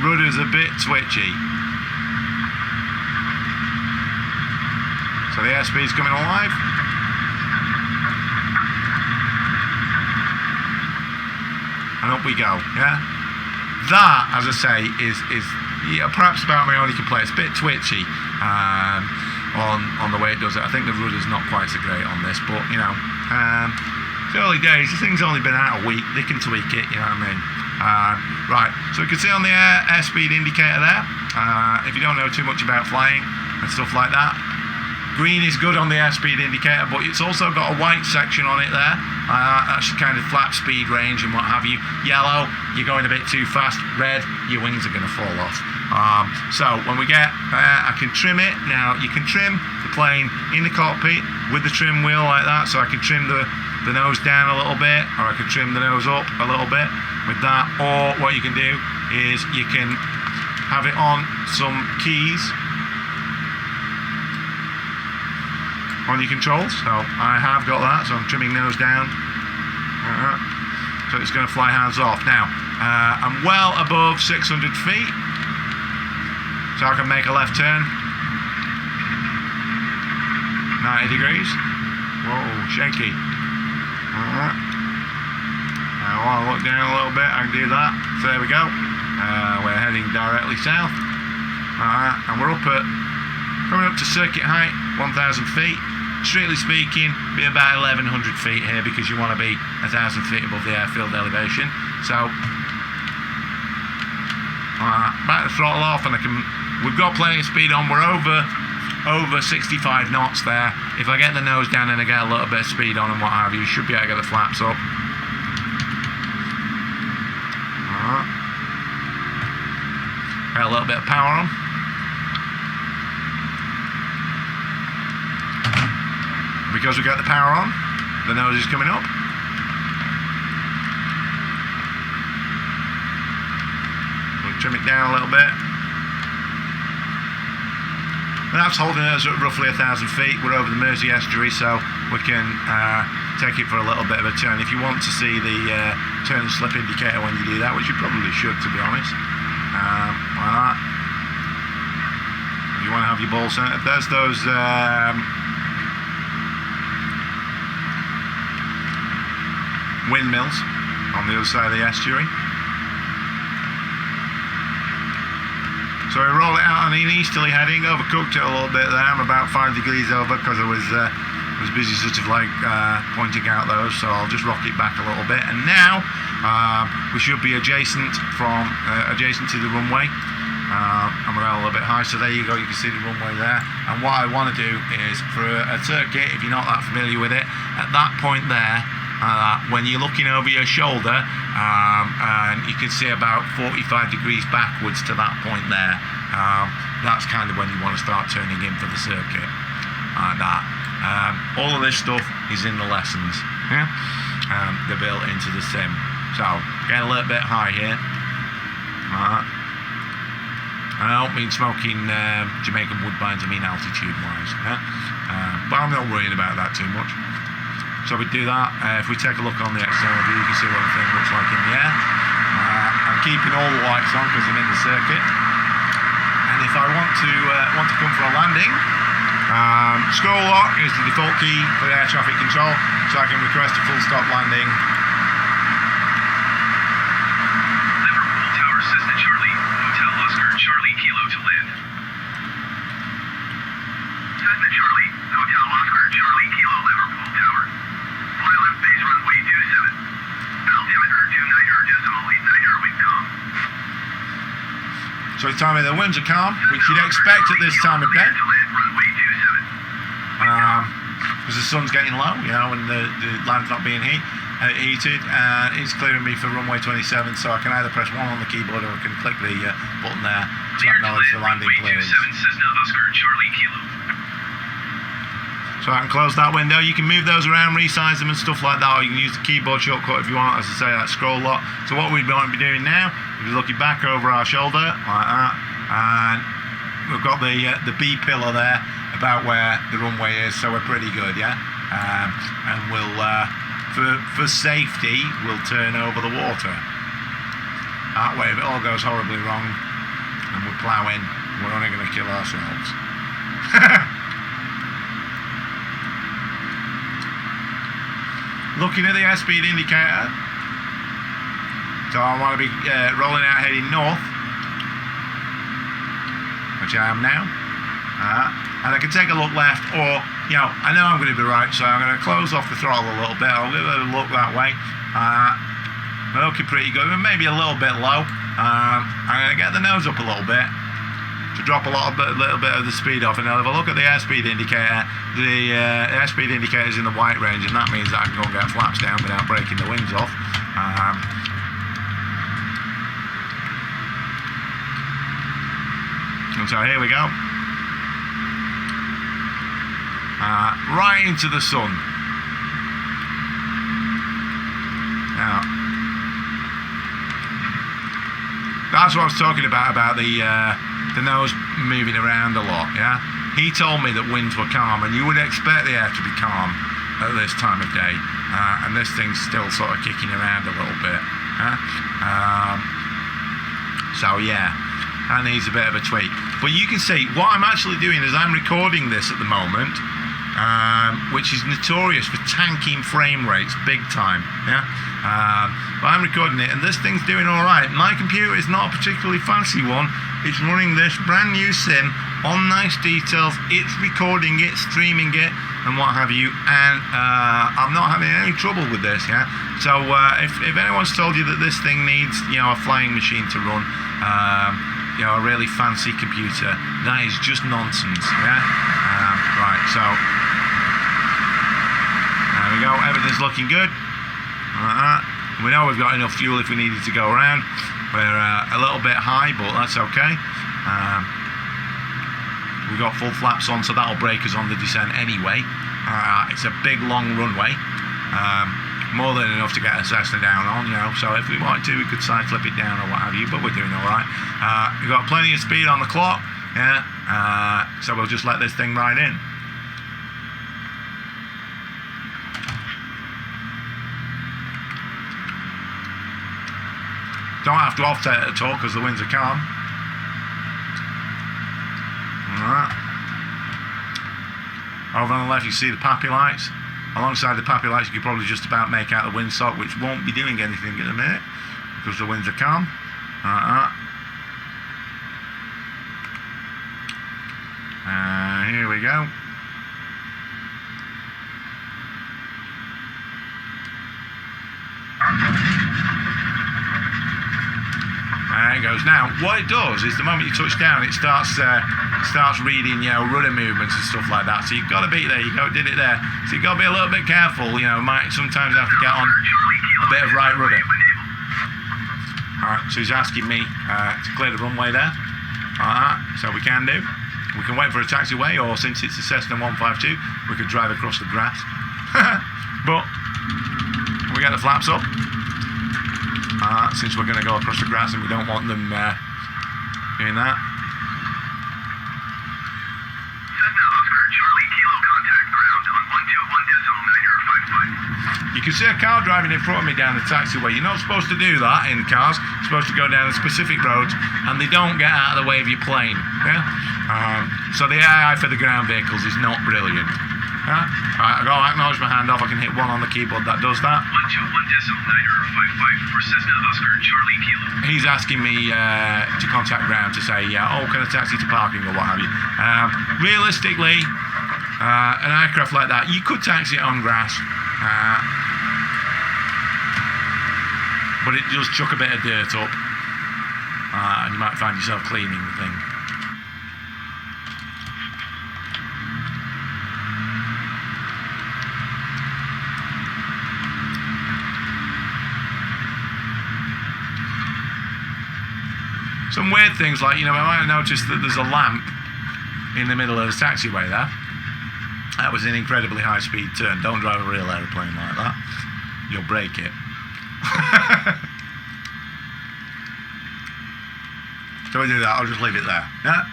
Rudder's a bit twitchy. So the airspeed's coming alive. And up we go, yeah? That, as I say, is perhaps about my only complaint. It's a bit twitchy on the way it does it. I think the rudder's not quite so great on this, but, you know, it's early days. The thing's only been out a week. They can tweak it, you know what I mean? Right, so we can see on the airspeed indicator there, if you don't know too much about flying and stuff like that, green is good on the airspeed indicator, but it's also got a white section on it there. That's kind of flat speed range and what have you. Yellow, you're going a bit too fast. Red, your wings are going to fall off. So when we get I can trim it. Now you can trim the plane in the cockpit with the trim wheel like that, so I can trim the nose down a little bit, or I can trim the nose up a little bit with that. Or what you can do is you can have it on some keys on your controls. So I have got that, so I'm trimming nose down. So it's going to fly hands off. Now I'm well above 600 feet, so I can make a left turn 90 degrees. Whoa, shaky. I want to look down a little bit. I can do that. So there we go. We're heading directly south. And we're coming up to circuit height, 1,000 feet. Strictly speaking, be about 1,100 feet here because you want to be 1,000 feet above the airfield elevation. So, back the throttle off, and we've got plenty of speed on. We're over 65 knots there. If I get the nose down and I get a little bit of speed on and what have you, you should be able to get the flaps up. Got a little bit of power on. Because we got the power on, the nose is coming up. We'll trim it down a little bit. And that's holding us at roughly 1,000 feet. We're over the Mersey estuary, so we can take it for a little bit of a turn. If you want to see the turn and slip indicator when you do that, which you probably should, to be honest, like that. If you want to have your ball centered, there's those windmills on the other side of the estuary. So we roll it out on an easterly heading. Overcooked it a little bit there. I'm about 5 degrees over because I was busy sort of like pointing out those. So I'll just rock it back a little bit. And now we should be adjacent to the runway. I'm around a little bit high, so there you go. You can see the runway there. And what I want to do is for a circuit, if you're not that familiar with it, at that point there, when you're looking over your shoulder, and you can see about 45 degrees backwards to that point there, that's kind of when you want to start turning in for the circuit. All of this stuff is in the lessons. Yeah? They're built into the sim. So getting a little bit high here. I don't mean smoking Jamaican woodbines, I mean altitude wise. Yeah? But I'm not worrying about that too much. So we do that. If we take a look on the external view, you can see what the thing looks like in the air. I'm keeping all the lights on because I'm in the circuit. And if I want to come for a landing, scroll lock is the default key for air traffic control, so I can request a full stop landing. Liverpool Tower, Cessna Charlie, Hotel Oscar, Charlie Kilo to land. Cessna Charlie, Hotel Oscar, Charlie Kilo, Liverpool Tower. Fly left base runway 27. Altimeter 29 decimal 89 wind calm. So it's telling me the winds are calm, which you'd expect at this time of day. Because the sun's getting low, you know, and the land's not being heated. It's clearing me for runway 27, so I can either press 1 on the keyboard or I can click the button there to acknowledge the landing clearance. So I can close that window. You can move those around, resize them and stuff like that, or you can use the keyboard shortcut if you want, as I say, that scroll lock. So what we might be doing now is looking back over our shoulder like that, and we've got the B pillar there about where the runway is, so we're pretty good, yeah. And we'll for safety we'll turn over the water. That way, if it all goes horribly wrong and we plough in, we're only going to kill ourselves. Looking at the airspeed indicator, so I want to be rolling out heading north, which I am now, and I can take a look left, or, you know, I know I'm going to be right, so I'm going to close off the throttle a little bit. I'll give it a look that way. We're looking pretty good, maybe a little bit low. I'm going to get the nose up a little bit to drop a little bit of the speed off, and if I look at the airspeed indicator, the airspeed indicator is in the white range, and that means that I can go and get flaps down without breaking the wings off. And so here we go, right into the sun. Now, that's what I was talking about the nose moving around a lot, yeah? He told me that winds were calm, and you would expect the air to be calm at this time of day, and this thing's still sort of kicking around a little bit. So yeah, that needs a bit of a tweak. But you can see, what I'm actually doing is I'm recording this at the moment, which is notorious for tanking frame rates big time, yeah? But I'm recording it, and this thing's doing all right. My computer is not a particularly fancy one. It's running this brand new sim on nice details. It's recording it, streaming it, and what have you. And I'm not having any trouble with this, yeah? So if anyone's told you that this thing needs, you know, a flying machine to run, you know, a really fancy computer, that is just nonsense, yeah? Right, so there we go. Everything's looking good. We know we've got enough fuel if we needed to go around. We're a little bit high, but that's okay. We've got full flaps on, so that'll break us on the descent anyway. It's a big, long runway. More than enough to get a Cessna down on, you know. So if we wanted to, we could side flip it down or what have you, but we're doing all right. We've got plenty of speed on the clock, yeah. So we'll just let this thing ride in. Don't have to offset it at all because the winds are calm. Alright. Over on the left you see the pappy lights. Alongside the pappy lights you can probably just about make out the windsock, which won't be doing anything in a minute because the winds are calm. Here we go. There it goes. Now, what it does is the moment you touch down, it starts reading, you know, rudder movements and stuff like that. So you've got to be there. You did it there. So you've got to be a little bit careful. You know, might sometimes have to get on a bit of right rudder. All right. So he's asking me to clear the runway there. So we can do. We can wait for a taxiway, or since it's a Cessna 152, we could drive across the grass. But we get the flaps up. Since we're going to go across the grass and we don't want them doing that. You can see a car driving in front of me down the taxiway. You're not supposed to do that in cars. You're supposed to go down the specific roads, and they don't get out of the way of your plane. Yeah? So the AI for the ground vehicles is not brilliant. Yeah? Right, I've got to acknowledge my hand off. I can hit 1 on the keyboard. That does that. 121.955 for Cessna Oscar Charlie Kilo. He's asking me to contact ground to say, oh, can I taxi to parking or what have you. Realistically, an aircraft like that, you could taxi it on grass. But it does chuck a bit of dirt up, and you might find yourself cleaning the thing. Some weird things like, you know, I might have noticed that there's a lamp in the middle of the taxiway there. That was an incredibly high-speed turn. Don't drive a real aeroplane like that. You'll break it. So we do that. I'll just leave it there. Yeah.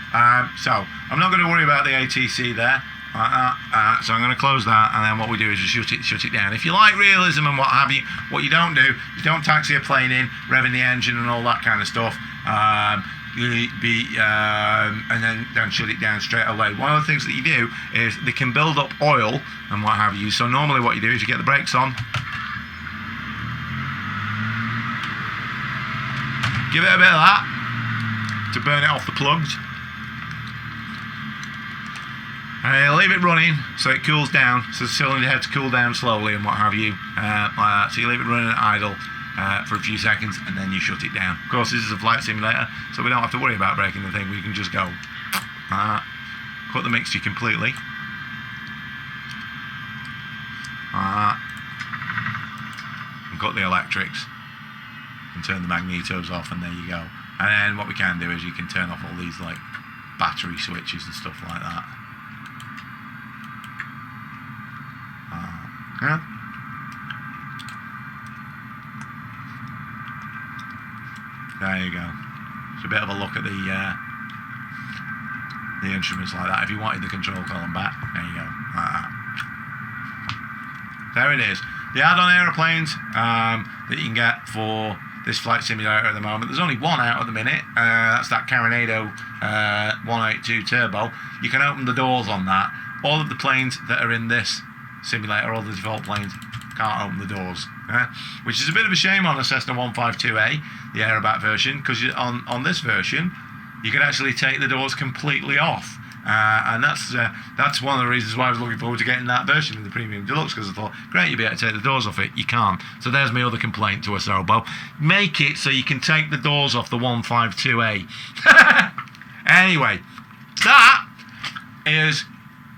So I'm not going to worry about the ATC there. So I'm going to close that, and then what we do is just shut it down. If you like realism and what have you, what you don't do is don't taxi a plane in, revving the engine and all that kind of stuff. And then shut it down straight away. One of the things that you do is they can build up oil and what have you. So normally what you do is you get the brakes on, give it a bit of that to burn it off the plugs, and you leave it running so it cools down, so the cylinder heads cool down slowly and what have you, like that. So you leave it running at idle for a few seconds, and then you shut it down. Of course, this is a flight simulator, so we don't have to worry about breaking the thing. We can just go cut the mixture completely, and cut the electrics and turn the magnetos off, and there you go. And then what we can do is you can turn off all these like battery switches and stuff like that. Yeah. There you go. It's a bit of a look at the instruments like that. If you wanted the control column back, there you go. Like that. There it is. The add-on aeroplanes that you can get for this flight simulator at the moment. There's only one out at the minute. That's that Carinado 182 Turbo. You can open the doors on that. All of the planes that are in this simulator, all the default planes, can't open the doors. Which is a bit of a shame on the Cessna 152A, the Aerobat version, because on this version, you can actually take the doors completely off. And that's one of the reasons why I was looking forward to getting that version of the Premium Deluxe, because I thought, great, you'll be able to take the doors off it. You can't. So there's my other complaint to Asobo. Make it so you can take the doors off the 152A. Anyway, that is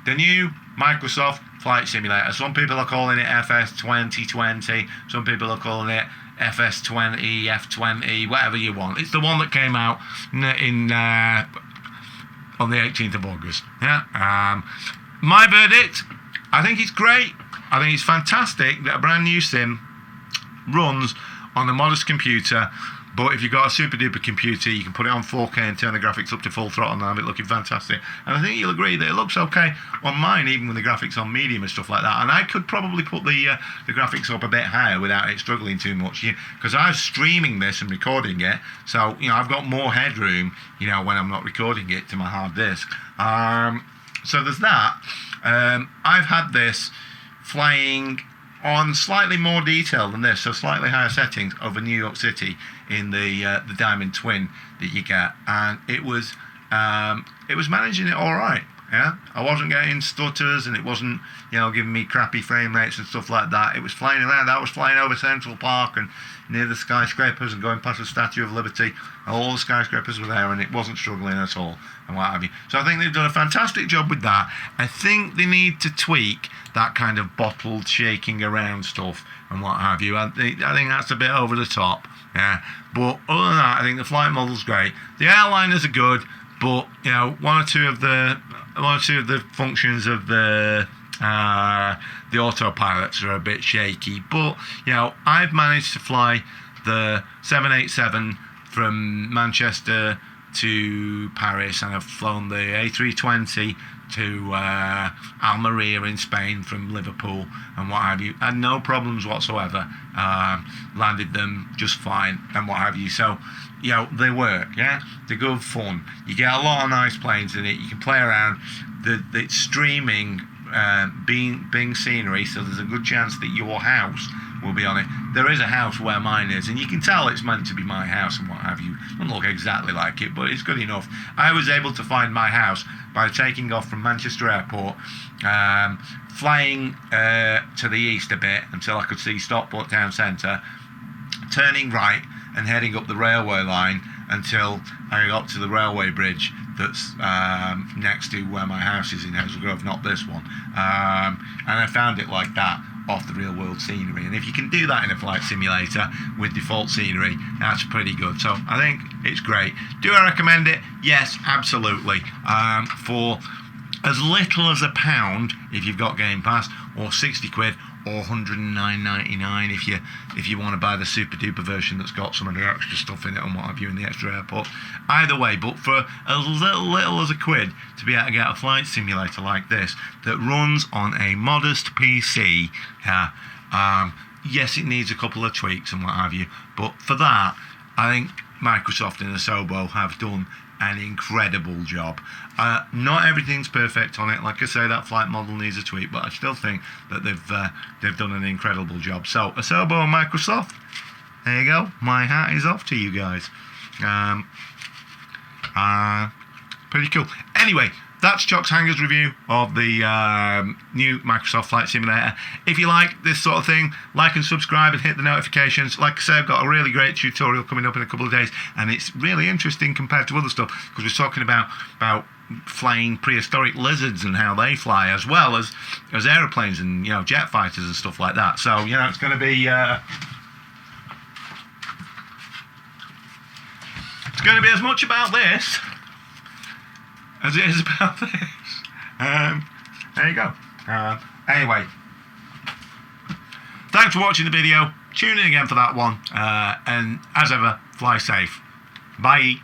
the new Microsoft Flight Simulator. Some people are calling it FS 2020. Some people are calling it FS20, F20, whatever you want. It's the one that came out on the 18th of August. Yeah. My verdict, I think it's great. I think it's fantastic that a brand new sim runs on a modest computer, but if you've got a super duper computer, you can put it on 4K and turn the graphics up to full throttle and have it looking fantastic. And I think you'll agree that it looks okay on mine, even with the graphics on medium and stuff like that. And I could probably put the graphics up a bit higher without it struggling too much, because I'm streaming this and recording it. So, I've got more headroom, when I'm not recording it to my hard disk. So there's that. I've had this flying on slightly more detail than this, so slightly higher settings over New York City in the Diamond Twin that you get, and it was managing it all right. Yeah, I wasn't getting stutters, and it wasn't giving me crappy frame rates and stuff like that. It was flying around. I was flying over Central Park and near the skyscrapers and going past the Statue of Liberty. All the skyscrapers were there, and it wasn't struggling at all, and what have you. So I think they've done a fantastic job with that. I think they need to tweak that kind of bottled shaking around stuff and what have you. I think that's a bit over the top. Yeah, but other than that, I think the flight model's great. The airliners are good, but one or two of the functions of the autopilots are a bit shaky. But I've managed to fly the 787 from Manchester to Paris, and I've flown the A320 to Almeria in Spain from Liverpool and what have you, and no problems whatsoever. Landed them just fine and what have you. So they work. Yeah, they're good fun. You get a lot of nice planes in it. You can play around. It's streaming Bing scenery, so there's a good chance that your house will be on it. There is a house where mine is, and you can tell it's meant to be my house and what have you. It doesn't look exactly like it, but it's good enough. I was able to find my house by taking off from Manchester Airport, flying to the east a bit until I could see Stockport Town Centre, turning right and heading up the railway line until I got to the railway bridge that's next to where my house is in Hazel Grove, not this one. And I found it like that, off the real world scenery. And if you can do that in a flight simulator with default scenery, that's pretty good. So I think it's great. Do I recommend it? Yes, absolutely. For as little as £1 if you've got Game Pass, or 60 quid, or 109.99 if you want to buy the super duper version that's got some of the extra stuff in it and what have you in the extra airport. Either way, but for as little as £1 to be able to get a flight simulator like this that runs on a modest PC, yes, it needs a couple of tweaks and what have you, but for that, I think Microsoft and Asobo have done an incredible job. Not everything's perfect on it. Like I say, that flight model needs a tweak, but I still think that they've done an incredible job. So Asobo and Microsoft, there you go. My hat is off to you guys. Pretty cool. Anyway, that's Chocks Hangar's review of the new Microsoft Flight Simulator. If you like this sort of thing, like and subscribe and hit the notifications. Like I say, I've got a really great tutorial coming up in a couple of days, and it's really interesting compared to other stuff, because we're talking about flying prehistoric lizards and how they fly, as well as aeroplanes and jet fighters and stuff like that. So it's going to be as much about this as it is about this. There you go. Anyway, thanks for watching the video. Tune in again for that one. And as ever, fly safe. Bye.